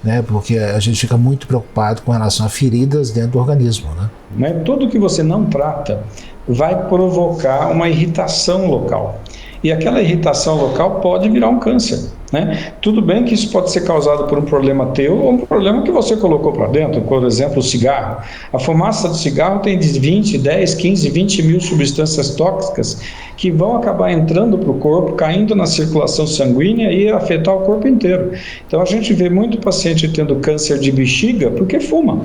né? Porque a gente fica muito preocupado com relação a feridas dentro do organismo, né? Tudo que você não trata vai provocar uma irritação local. E aquela irritação local pode virar um câncer, né? Tudo bem que isso pode ser causado por um problema teu ou um problema que você colocou para dentro, por exemplo, o cigarro. A fumaça do cigarro tem de 20, 10, 15, 20 mil substâncias tóxicas que vão acabar entrando para o corpo, caindo na circulação sanguínea e afetar o corpo inteiro. Então a gente vê muito paciente tendo câncer de bexiga porque fuma.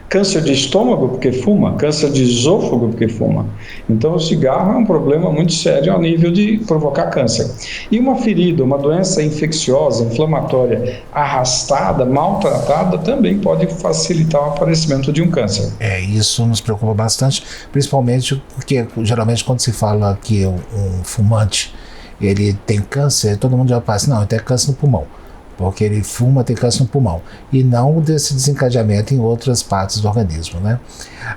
Câncer de estômago porque fuma, câncer de esôfago porque fuma. Então o cigarro é um problema muito sério ao nível de provocar câncer. E uma ferida, uma doença infecciosa, inflamatória, arrastada, maltratada, também pode facilitar o aparecimento de um câncer. Isso nos preocupa bastante, principalmente porque geralmente quando se fala que um fumante ele tem câncer, todo mundo já pensa, não, ele tem câncer no pulmão. Porque ele fuma, tem câncer no pulmão, e não desse desencadeamento em outras partes do organismo, né?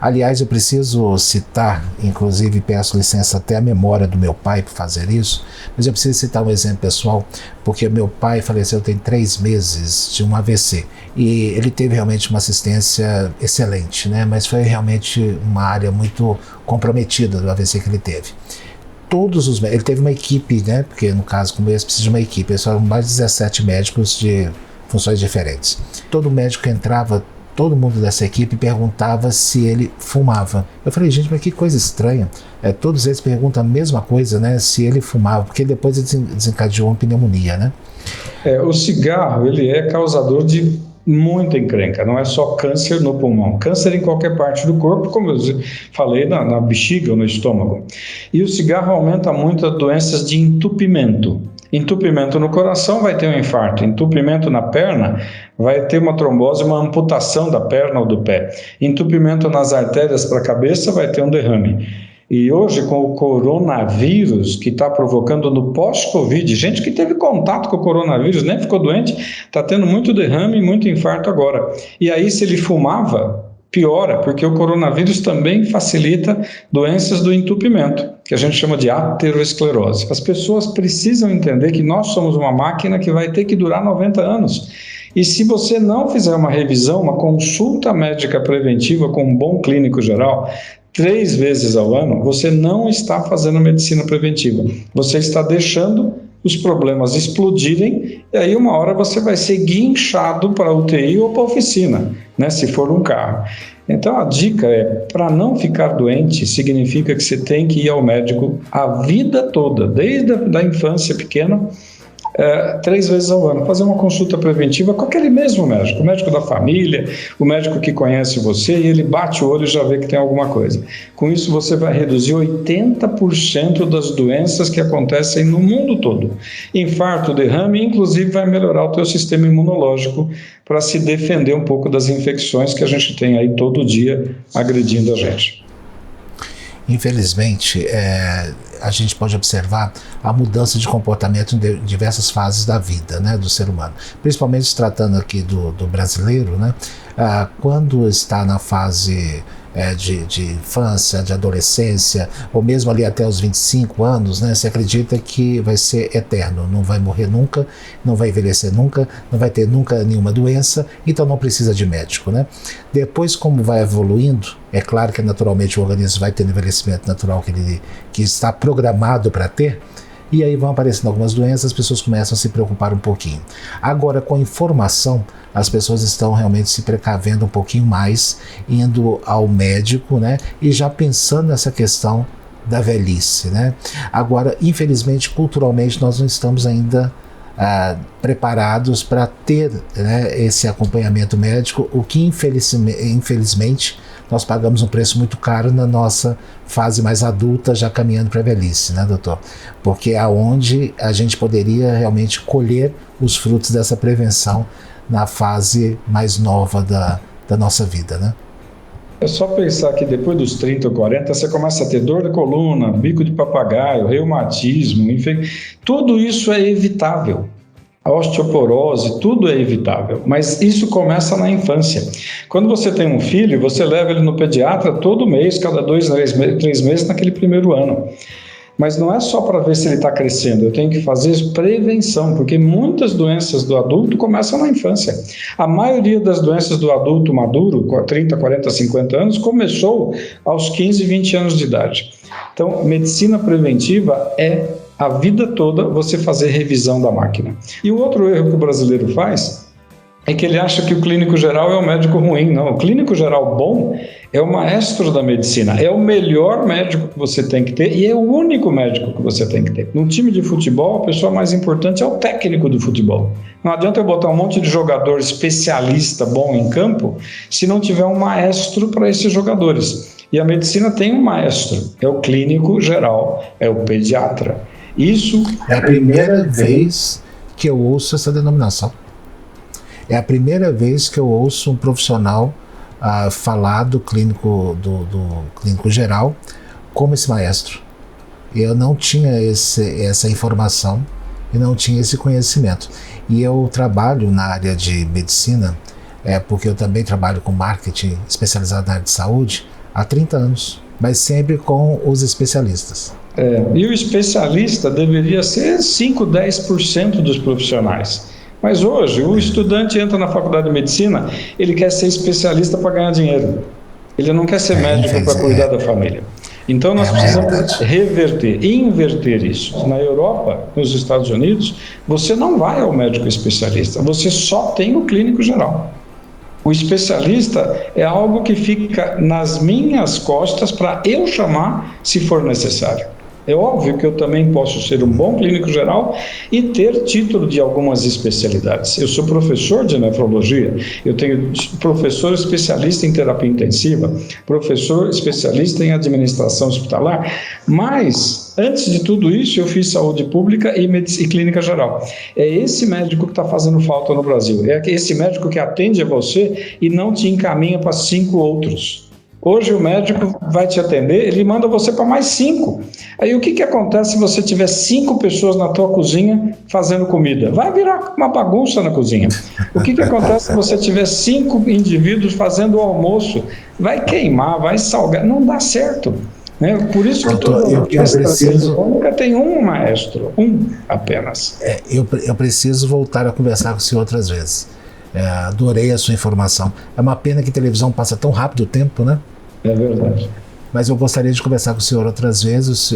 Aliás, eu preciso citar, inclusive peço licença até a memória do meu pai para fazer isso, mas eu preciso citar um exemplo pessoal, porque meu pai faleceu tem 3 meses de um AVC, e ele teve realmente uma assistência excelente, né? Mas foi realmente uma área muito comprometida do AVC que ele teve. Ele teve uma equipe, né? Porque no caso como esse precisa de uma equipe. Eles foram mais de 17 médicos de funções diferentes. Todo médico que entrava, todo mundo dessa equipe perguntava se ele fumava. Eu falei, gente, mas que coisa estranha. Todos eles perguntam a mesma coisa, né? Se ele fumava, porque depois ele desencadeou uma pneumonia, né? O cigarro, ele é causador de muita encrenca, não é só câncer no pulmão, câncer em qualquer parte do corpo, como eu falei, na bexiga ou no estômago. E o cigarro aumenta muito as doenças de entupimento. Entupimento no coração vai ter um infarto, entupimento na perna vai ter uma trombose, uma amputação da perna ou do pé. Entupimento nas artérias para a cabeça vai ter um derrame. E hoje, com o coronavírus que está provocando no pós-Covid, gente que teve contato com o coronavírus, nem ficou doente, está tendo muito derrame e muito infarto agora. E aí, se ele fumava, piora, porque o coronavírus também facilita doenças do entupimento, que a gente chama de aterosclerose. As pessoas precisam entender que nós somos uma máquina que vai ter que durar 90 anos. E se você não fizer uma revisão, uma consulta médica preventiva com um bom clínico geral, 3 vezes ao ano, você não está fazendo medicina preventiva. Você está deixando os problemas explodirem e aí uma hora você vai ser guinchado para a UTI ou para a oficina, né, se for um carro. Então a dica é, para não ficar doente, significa que você tem que ir ao médico a vida toda, desde a infância pequena, 3 vezes ao ano, fazer uma consulta preventiva com aquele mesmo médico, o médico da família, o médico que conhece você, e ele bate o olho e já vê que tem alguma coisa. Com isso você vai reduzir 80% das doenças que acontecem no mundo todo. Infarto, derrame, inclusive vai melhorar o teu sistema imunológico para se defender um pouco das infecções que a gente tem aí todo dia agredindo a gente. Infelizmente, a gente pode observar a mudança de comportamento em diversas fases da vida, né, do ser humano. Principalmente se tratando aqui do brasileiro, né, quando está na fase de infância, de adolescência, ou mesmo ali até os 25 anos, né, se acredita que vai ser eterno, não vai morrer nunca, não vai envelhecer nunca, não vai ter nunca nenhuma doença, então não precisa de médico, né? Depois, como vai evoluindo, é claro que naturalmente o organismo vai ter um envelhecimento natural que está programado para ter, e aí vão aparecendo algumas doenças, as pessoas começam a se preocupar um pouquinho. Agora, com a informação, as pessoas estão realmente se precavendo um pouquinho mais, indo ao médico, né? E já pensando nessa questão da velhice, né? Agora, infelizmente, culturalmente, nós não estamos ainda preparados para ter, né, esse acompanhamento médico, o que infelizmente nós pagamos um preço muito caro na nossa fase mais adulta, já caminhando para a velhice, né, doutor? Porque é onde a gente poderia realmente colher os frutos dessa prevenção na fase mais nova da nossa vida, né? É só pensar que depois dos 30 ou 40 você começa a ter dor de coluna, bico de papagaio, reumatismo, enfim, tudo isso é evitável. A osteoporose, tudo é evitável, mas isso começa na infância. Quando você tem um filho, você leva ele no pediatra todo mês, cada 2, 3 meses naquele primeiro ano. Mas não é só para ver se ele está crescendo, eu tenho que fazer prevenção, porque muitas doenças do adulto começam na infância. A maioria das doenças do adulto maduro, 30, 40, 50 anos, começou aos 15, 20 anos de idade. Então, medicina preventiva é a vida toda você fazer revisão da máquina. E o outro erro que o brasileiro faz é que ele acha que o clínico geral é um médico ruim. Não, o clínico geral bom é o maestro da medicina, é o melhor médico que você tem que ter e é o único médico que você tem que ter. Num time de futebol, a pessoa mais importante é o técnico do futebol. Não adianta eu botar um monte de jogador especialista bom em campo se não tiver um maestro para esses jogadores. E a medicina tem um maestro, é o clínico geral, é o pediatra. Isso é a primeira vez que eu ouço essa denominação. É a primeira vez que eu ouço um profissional falar do clínico geral como esse maestro. Eu não tinha essa informação e não tinha esse conhecimento. E eu trabalho na área de medicina, porque eu também trabalho com marketing especializado na área de saúde há 30 anos, mas sempre com os especialistas. E o especialista deveria ser 5, 10% dos profissionais. Mas hoje, o estudante entra na faculdade de medicina, ele quer ser especialista para ganhar dinheiro. Ele não quer ser médico para cuidar da família. Então nós precisamos reverter, inverter isso. Na Europa, nos Estados Unidos, você não vai ao médico especialista, você só tem o clínico geral. O especialista é algo que fica nas minhas costas para eu chamar se for necessário. É óbvio que eu também posso ser um bom clínico geral e ter título de algumas especialidades. Eu sou professor de nefrologia, eu tenho professor especialista em terapia intensiva, professor especialista em administração hospitalar, mas antes de tudo isso eu fiz saúde pública e clínica geral. É esse médico que está fazendo falta no Brasil, é esse médico que atende a você e não te encaminha para 5 outros. Hoje o médico vai te atender, ele manda você para mais 5. Aí o que acontece se você tiver 5 pessoas na tua cozinha fazendo comida? Vai virar uma bagunça na cozinha. O que acontece se você tiver 5 indivíduos fazendo o almoço? Vai queimar, vai salgar, não dá certo. Né? Por isso que nunca tem um maestro, um apenas. Eu preciso voltar a conversar com o senhor outras vezes. Adorei a sua informação. É uma pena que televisão passa tão rápido o tempo, né? É verdade. Mas eu gostaria de conversar com o senhor outras vezes.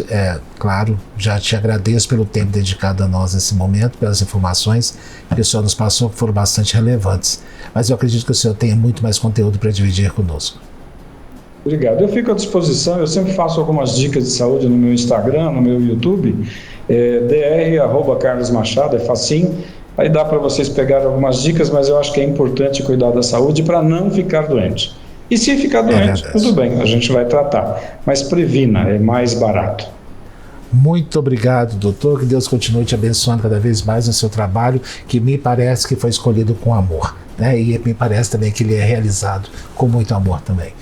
Claro, já te agradeço pelo tempo dedicado a nós nesse momento, pelas informações que o senhor nos passou, que foram bastante relevantes. Mas eu acredito que o senhor tenha muito mais conteúdo para dividir conosco. Obrigado. Eu fico à disposição, eu sempre faço algumas dicas de saúde no meu Instagram, no meu YouTube, dr@carlosmachado, é facinho. Aí dá para vocês pegar algumas dicas, mas eu acho que é importante cuidar da saúde para não ficar doente. E se ficar doente, tudo bem, a gente vai tratar. Mas previna, é mais barato. Muito obrigado, doutor. Que Deus continue te abençoando cada vez mais no seu trabalho, que me parece que foi escolhido com amor, né? E me parece também que ele é realizado com muito amor também.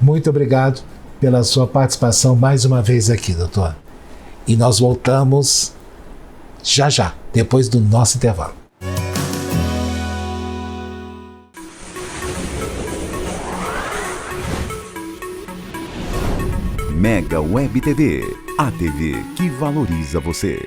Muito obrigado pela sua participação mais uma vez aqui, doutor. E nós voltamos já, depois do nosso intervalo. Mega Web TV, a TV que valoriza você.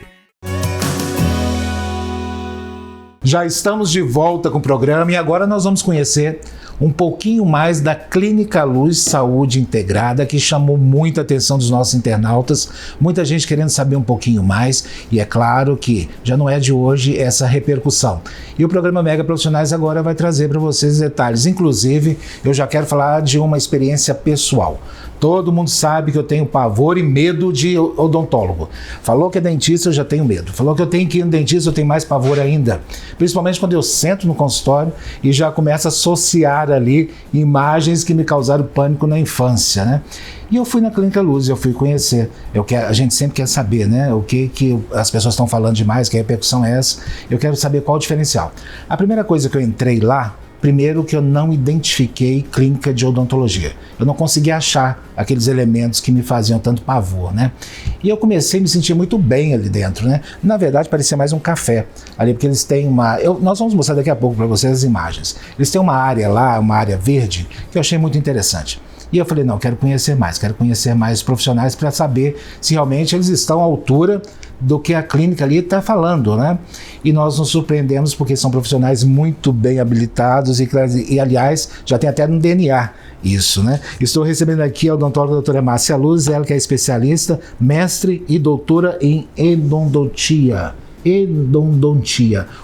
Já estamos de volta com o programa e agora nós vamos conhecer um pouquinho mais da Clínica Luz Saúde Integrada, que chamou muita atenção dos nossos internautas, muita gente querendo saber um pouquinho mais, e é claro que já não é de hoje essa repercussão. E o programa Mega Profissionais agora vai trazer para vocês detalhes, inclusive eu já quero falar de uma experiência pessoal. Todo mundo sabe que eu tenho pavor e medo de odontólogo. Falou que é dentista, eu já tenho medo. Falou que eu tenho que ir no dentista, eu tenho mais pavor ainda. Principalmente quando eu sento no consultório e já começo a associar ali imagens que me causaram pânico na infância, né? E eu fui na Clínica Luz, eu fui conhecer. A gente sempre quer saber, né? O que as pessoas estão falando demais, que repercussão é essa. Eu quero saber qual o diferencial. A primeira coisa que eu entrei lá, primeiro que eu não identifiquei clínica de odontologia. Eu não consegui achar aqueles elementos que me faziam tanto pavor, né? E eu comecei a me sentir muito bem ali dentro, né? Na verdade, parecia mais um café ali, porque eles têm nós vamos mostrar daqui a pouco para vocês as imagens. Eles têm uma área lá, uma área verde, que eu achei muito interessante. E eu falei, não, quero conhecer mais profissionais para saber se realmente eles estão à altura do que a clínica ali está falando, né? E nós nos surpreendemos porque são profissionais muito bem habilitados e aliás, já tem até no DNA isso, né? Estou recebendo aqui a odontóloga doutora Márcia Luz, ela que é especialista, mestre e doutora em endodontia.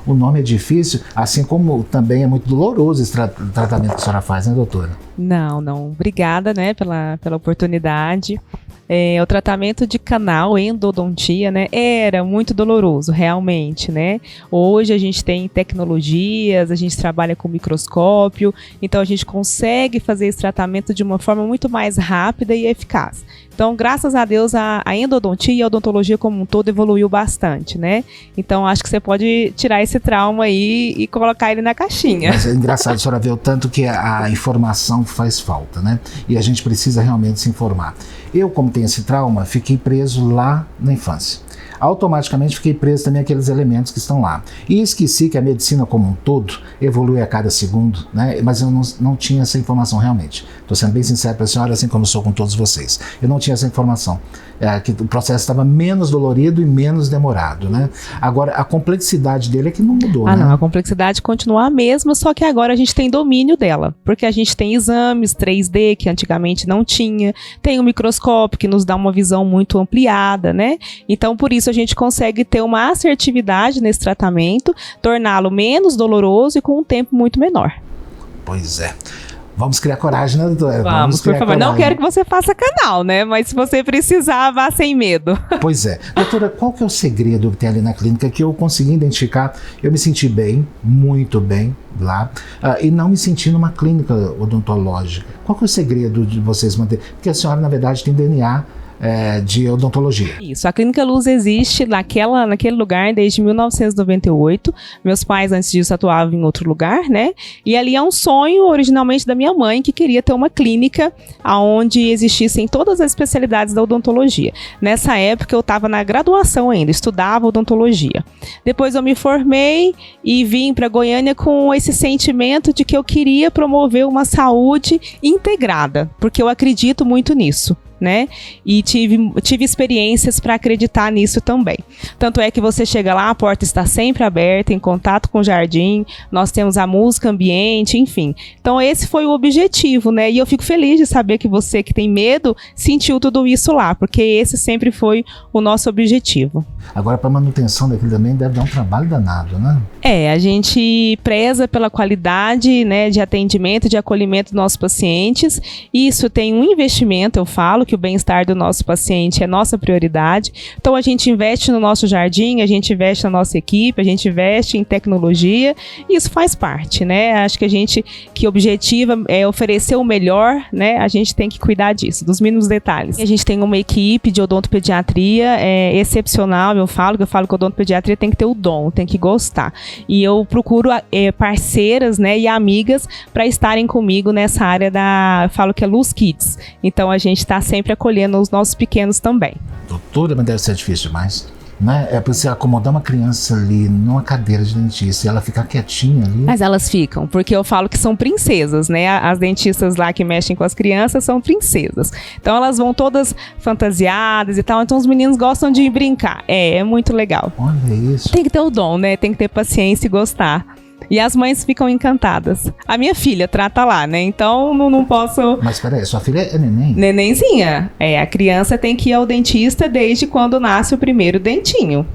O nome é difícil, assim como também é muito doloroso esse tratamento que a senhora faz, né, doutora? Não. Obrigada, né, pela oportunidade. O tratamento de canal, endodontia, né, era muito doloroso, realmente, né? Hoje a gente tem tecnologias, a gente trabalha com microscópio, então a gente consegue fazer esse tratamento de uma forma muito mais rápida e eficaz. Então, graças a Deus, a endodontia e a odontologia como um todo evoluiu bastante, né? Então, acho que você pode tirar esse trauma aí e colocar ele na caixinha. Mas é engraçado, a senhora vê o tanto que a informação faz falta, né? E a gente precisa realmente se informar. Eu, como tenho esse trauma, fiquei preso lá na infância. Automaticamente fiquei preso também àqueles elementos que estão lá. E esqueci que a medicina como um todo evolui a cada segundo, né? Mas eu não tinha essa informação realmente. Estou sendo bem sincero para a senhora, assim como eu sou com todos vocês. Eu não tinha essa informação. Que o processo estava menos dolorido e menos demorado, né? Agora, a complexidade dele é que não mudou, né? Não, a complexidade continua a mesma, só que agora a gente tem domínio dela, porque a gente tem exames 3D, que antigamente não tinha, tem o microscópio, que nos dá uma visão muito ampliada, né? Então, por isso, a gente consegue ter uma assertividade nesse tratamento, torná-lo menos doloroso e com um tempo muito menor. Pois é. Vamos criar coragem, né, doutora? Vamos, por favor. Não quero que você faça canal, né? Mas se você precisar, vá sem medo. Pois é. Doutora, qual que é o segredo que tem ali na clínica que eu consegui identificar? Eu me senti bem, muito bem lá, e não me senti numa clínica odontológica. Qual que é o segredo de vocês manter? Porque a senhora, na verdade, tem DNA de odontologia. Isso, a Clínica Luz existe naquele lugar desde 1998. Meus pais antes disso atuavam em outro lugar, né? E ali é um sonho originalmente da minha mãe, que queria ter uma clínica onde existissem todas as especialidades da odontologia. Nessa época eu estava na graduação ainda, estudava odontologia. Depois eu me formei e vim para Goiânia com esse sentimento de que eu queria promover uma saúde integrada, porque eu acredito muito nisso, né? E tive experiências para acreditar nisso também. Tanto é que você chega lá, a porta está sempre aberta, em contato com o jardim, nós temos a música ambiente, enfim. Então esse foi o objetivo, né? E eu fico feliz de saber que você que tem medo sentiu tudo isso lá, porque esse sempre foi o nosso objetivo. Agora, para manutenção daquilo também deve dar um trabalho danado, né? A gente preza pela qualidade, né, de atendimento, de acolhimento dos nossos pacientes. Isso tem um investimento, eu falo que o bem-estar do nosso paciente é nossa prioridade. Então a gente investe no nosso jardim, a gente investe na nossa equipe, a gente investe em tecnologia, e isso faz parte, né? Acho que a gente que objetiva é oferecer o melhor, né? A gente tem que cuidar disso, dos mínimos detalhes. A gente tem uma equipe de odontopediatria excepcional, eu falo que odontopediatria tem que ter o dom, tem que gostar. E eu procuro parceiras, né, e amigas para estarem comigo nessa área eu falo que é Luz Kids. Então a gente está sempre acolhendo os nossos pequenos também. Doutora, mas deve ser difícil demais, né? É pra você acomodar uma criança ali numa cadeira de dentista e ela ficar quietinha ali. Mas elas ficam, porque eu falo que são princesas, né? As dentistas lá que mexem com as crianças são princesas. Então elas vão todas fantasiadas e tal, então os meninos gostam de brincar. É muito legal. Olha isso. Tem que ter o dom, né? Tem que ter paciência e gostar. E as mães ficam encantadas. A minha filha trata lá, né? Então não posso... Mas peraí, sua filha é neném? Nenenzinha. A criança tem que ir ao dentista desde quando nasce o primeiro dentinho.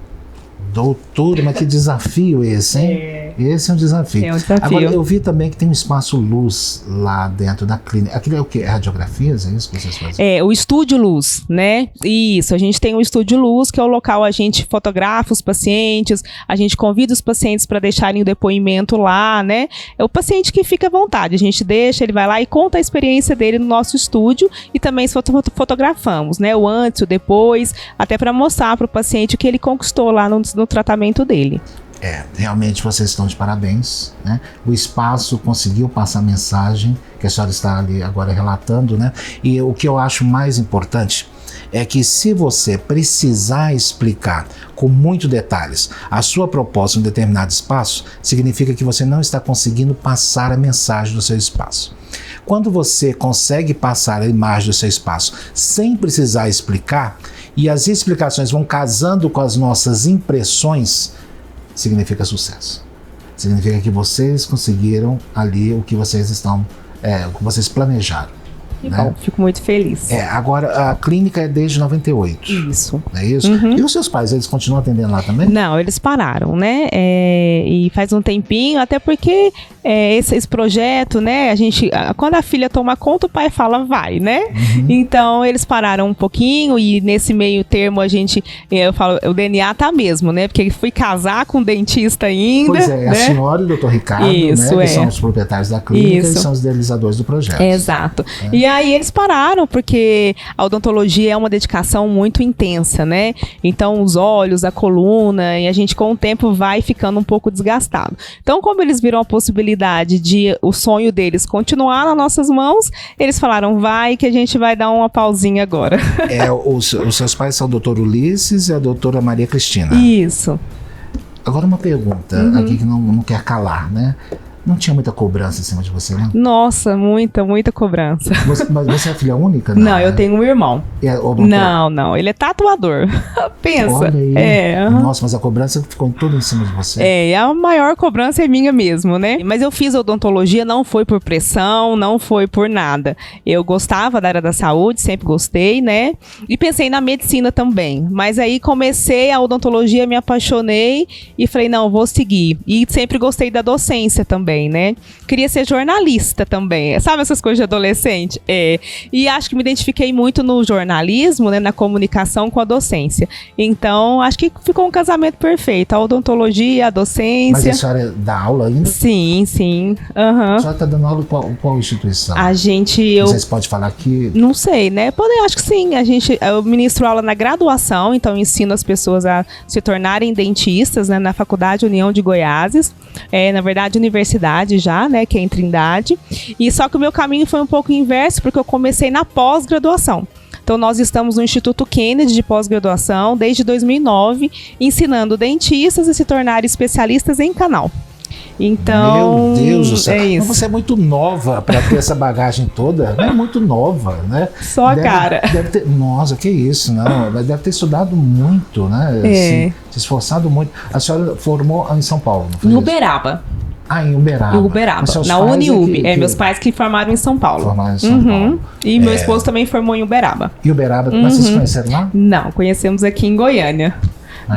Doutora, mas que desafio esse, hein? Esse é um desafio. É um desafio. Agora, eu vi também que tem um espaço luz lá dentro da clínica. Aquilo é o quê? É radiografias? É isso que vocês fazem? É, o Estúdio Luz, né? Isso, a gente tem o Estúdio Luz, que é o local a gente fotografa os pacientes, a gente convida os pacientes para deixarem o depoimento lá, né? É o paciente que fica à vontade, a gente deixa, ele vai lá e conta a experiência dele no nosso estúdio e também fotografamos, né? O antes, o depois, até para mostrar para o paciente o que ele conquistou lá no tratamento dele. Realmente vocês estão de parabéns, né? O espaço conseguiu passar a mensagem que a senhora está ali agora relatando, né? E o que eu acho mais importante é que se você precisar explicar com muitos detalhes a sua proposta em um determinado espaço, significa que você não está conseguindo passar a mensagem do seu espaço. Quando você consegue passar a imagem do seu espaço sem precisar explicar, e as explicações vão casando com as nossas impressões, significa sucesso. Significa que vocês conseguiram ali o que vocês o que vocês planejaram. Que bom, fico muito feliz. Agora, a clínica é desde 98. Isso. É isso? Uhum. E os seus pais, eles continuam atendendo lá também? Não, eles pararam, né? E faz um tempinho, até porque esse projeto, né? Quando a filha toma conta, o pai fala, vai, né? Uhum. Então, eles pararam um pouquinho e nesse meio termo eu falo, o DNA tá mesmo, né? Porque fui casar com um dentista ainda. Pois é, né? A senhora e o Dr. Ricardo, isso, né? Que são os proprietários da clínica e são os idealizadores do projeto. Exato. E aí eles pararam porque a odontologia é uma dedicação muito intensa, né? Então os olhos, a coluna, e a gente com o tempo vai ficando um pouco desgastado. Então, como eles viram a possibilidade de o sonho deles continuar nas nossas mãos, eles falaram, vai que a gente vai dar uma pausinha agora. Os seus pais são o Dr. Ulisses e a doutora Maria Cristina. Isso. Agora uma pergunta aqui que não quer calar, né? Não tinha muita cobrança em cima de você, né? Nossa, muita cobrança. Mas você é filha única? Não, eu tenho um irmão. Não, ele é tatuador. Pensa. Olha aí. Nossa, mas a cobrança ficou toda em cima de você. A maior cobrança é minha mesmo, né? Mas eu fiz odontologia, não foi por pressão, não foi por nada. Eu gostava da área da saúde, sempre gostei, né? E pensei na medicina também. Mas aí comecei a odontologia, me apaixonei e falei, não, vou seguir. E sempre gostei da docência também, né? Queria ser jornalista também. Sabe essas coisas de adolescente? E acho que me identifiquei muito no jornalismo, né? Na comunicação com a docência. Então, acho que ficou um casamento perfeito. A odontologia, a docência. Mas a senhora dá aula ainda? Sim. Uhum. A senhora está dando aula em qual instituição? Vocês podem falar aqui? Não sei, né? Acho que sim. Eu ministro aula na graduação, então ensino as pessoas a se tornarem dentistas, né? Na Faculdade União de Goiáses. Na verdade, universidade já, né, que é em Trindade, e só que o meu caminho foi um pouco inverso, porque eu comecei na pós-graduação. Então, nós estamos no Instituto Kennedy de pós-graduação desde 2009, ensinando dentistas a se tornarem especialistas em canal. Então, meu Deus do céu. É isso. Mas você é muito nova para ter essa bagagem toda, não é muito nova, né? Só a cara. Nossa, que isso, não. Mas deve ter estudado muito, né? Se esforçado muito. A senhora formou em São Paulo, não foi em isso? Uberaba. Em Uberaba. Na Uniub. Meus pais que formaram em São Paulo. Formaram em São Paulo. E meu esposo também formou em Uberaba. E Uberaba, mas vocês conheceram lá? Não, conhecemos aqui em Goiânia.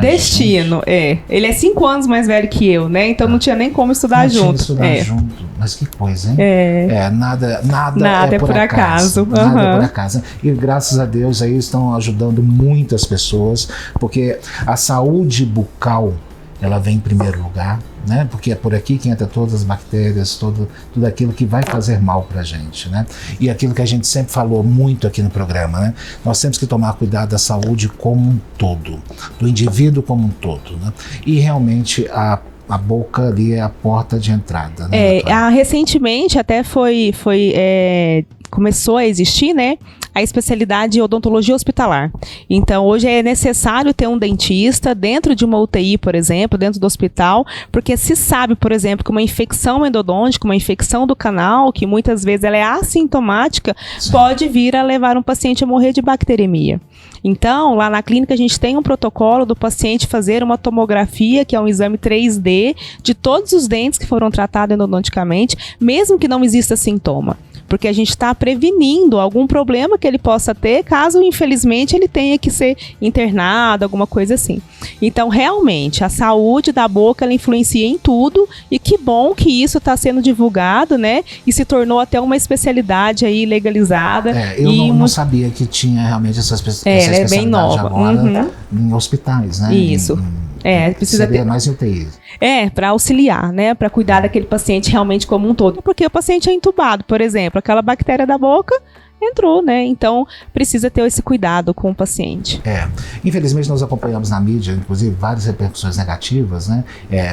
Destino, Ele é 5 anos mais velho que eu, né? Então não tinha nem como estudar junto. Mas que coisa, hein? Nada é por acaso. Nada é por acaso. E graças a Deus aí estão ajudando muitas pessoas, porque a saúde bucal, ela vem em primeiro lugar, né? Porque é por aqui que entra todas as bactérias, tudo aquilo que vai fazer mal pra gente, né? E aquilo que a gente sempre falou muito aqui no programa, né? Nós temos que tomar cuidado da saúde como um todo, do indivíduo como um todo, né? E realmente a boca ali é a porta de entrada, né? Recentemente até começou a existir, né? A especialidade de odontologia hospitalar. Então, hoje é necessário ter um dentista dentro de uma UTI, por exemplo, dentro do hospital, porque se sabe, por exemplo, que uma infecção endodôntica, uma infecção do canal, que muitas vezes ela é assintomática, pode vir a levar um paciente a morrer de bacteremia. Então, lá na clínica a gente tem um protocolo do paciente fazer uma tomografia, que é um exame 3D, de todos os dentes que foram tratados endodonticamente, mesmo que não exista sintoma. Porque a gente está prevenindo algum problema que ele possa ter, caso infelizmente ele tenha que ser internado, alguma coisa assim. Então, realmente, a saúde da boca, ela influencia em tudo, e que bom que isso está sendo divulgado, né? E se tornou até uma especialidade aí legalizada. Eu não sabia que tinha realmente essa especialidade é bem nova. Agora em hospitais, né? Isso. Precisa ter mais em UTI. Para auxiliar, né? Para cuidar daquele paciente realmente como um todo. Porque o paciente é entubado, por exemplo, aquela bactéria da boca entrou, né? Então, precisa ter esse cuidado com o paciente. Infelizmente, nós acompanhamos na mídia, inclusive, várias repercussões negativas, né?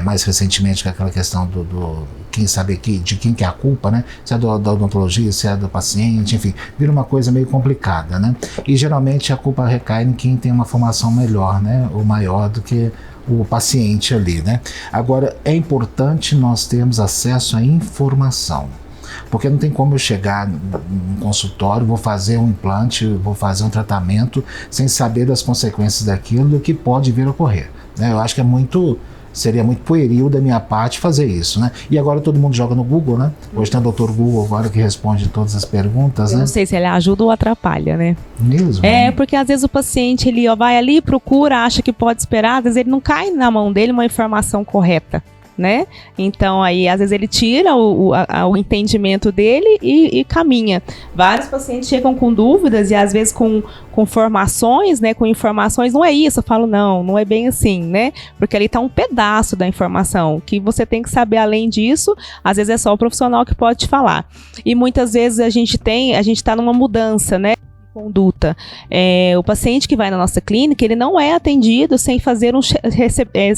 Mais recentemente, com aquela questão do quem sabe de quem que é a culpa, né? Se é da odontologia, se é do paciente, enfim, vira uma coisa meio complicada, né? E geralmente a culpa recai em quem tem uma formação melhor, né? Ou maior do que o paciente ali, né? Agora, é importante nós termos acesso à informação. Porque não tem como eu chegar num consultório, vou fazer um implante, vou fazer um tratamento sem saber das consequências daquilo, do que pode vir a ocorrer, né? Eu acho que seria muito pueril da minha parte fazer isso, né? E agora todo mundo joga no Google, né? Hoje tem o Dr. Google agora que responde todas as perguntas, Eu né? não sei se ele ajuda ou atrapalha, né? Mesmo? Porque às vezes o paciente, ele vai ali, procura, acha que pode esperar, às vezes ele não cai na mão dele uma informação correta, né? Então aí às vezes ele tira o entendimento dele e caminha. Vários pacientes chegam com dúvidas e às vezes com formações, né? Com informações, não é isso. Eu falo, não é bem assim, né? Porque ali tá um pedaço da informação que você tem que saber. Além disso, às vezes é só o profissional que pode te falar. E muitas vezes a gente tá numa mudança, né? Conduta. O paciente que vai na nossa clínica, ele não é atendido sem fazer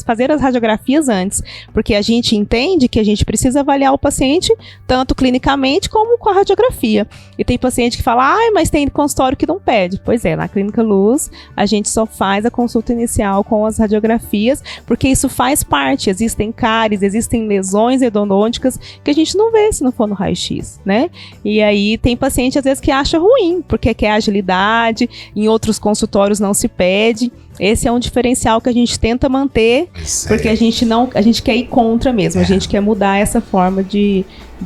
fazer as radiografias antes, porque a gente entende que a gente precisa avaliar o paciente tanto clinicamente como com a radiografia. E tem paciente que fala, mas tem consultório que não pede. Pois é, na Clínica Luz a gente só faz a consulta inicial com as radiografias, porque isso faz parte. Existem cáries, existem lesões endodônticas que a gente não vê se não for no raio-x, né? E aí tem paciente às vezes que acha ruim, porque quer agilidade, em outros consultórios não se pede. Esse é um diferencial que a gente tenta manter, porque a gente quer ir contra mesmo, a gente quer mudar essa forma de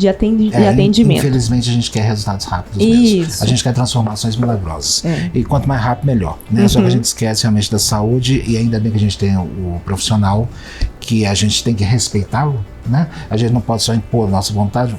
atendimento. Infelizmente a gente quer resultados rápidos mesmo. A gente quer transformações milagrosas. E quanto mais rápido, melhor, né? Só que a gente esquece realmente da saúde, e ainda bem que a gente tem o profissional, que a gente tem que respeitá-lo, né? A gente não pode só impor a nossa vontade,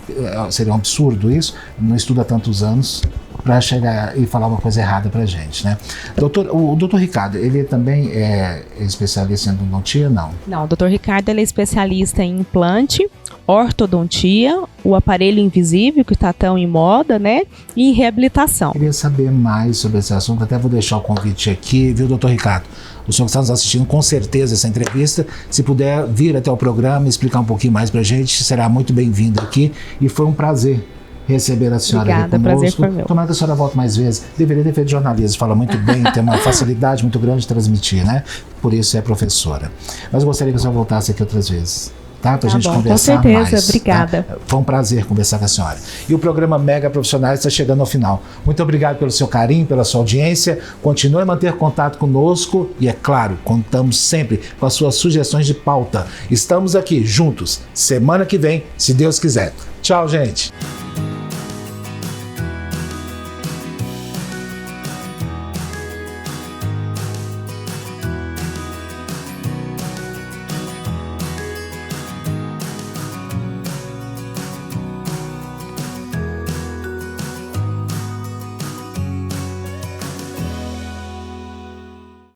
seria um absurdo isso, não estuda tantos anos para chegar e falar uma coisa errada pra gente, né? O doutor Ricardo, ele também é especialista em endodontia, não? Não, o doutor Ricardo, ele é especialista em implante, ortodontia, o aparelho invisível, que está tão em moda, né? E em reabilitação. Queria saber mais sobre esse assunto, até vou deixar o convite aqui, viu, doutor Ricardo? O senhor que está nos assistindo, com certeza, essa entrevista, se puder vir até o programa e explicar um pouquinho mais pra gente, será muito bem-vindo aqui, e foi um prazer receber a senhora. Obrigada, aqui conosco. prazer foi meu. Tomara que a senhora volte mais vezes. Deveria ter feito jornalismo, fala muito bem, tem uma facilidade muito grande de transmitir, né? Por isso é professora. Mas eu gostaria que a senhora voltasse aqui outras vezes, tá? Pra gente conversar mais. Com certeza, obrigada. Tá? Foi um prazer conversar com a senhora. E o programa Mega Profissionais está chegando ao final. Muito obrigado pelo seu carinho, pela sua audiência. Continue a manter contato conosco e, é claro, contamos sempre com as suas sugestões de pauta. Estamos aqui juntos, semana que vem, se Deus quiser. Tchau, gente.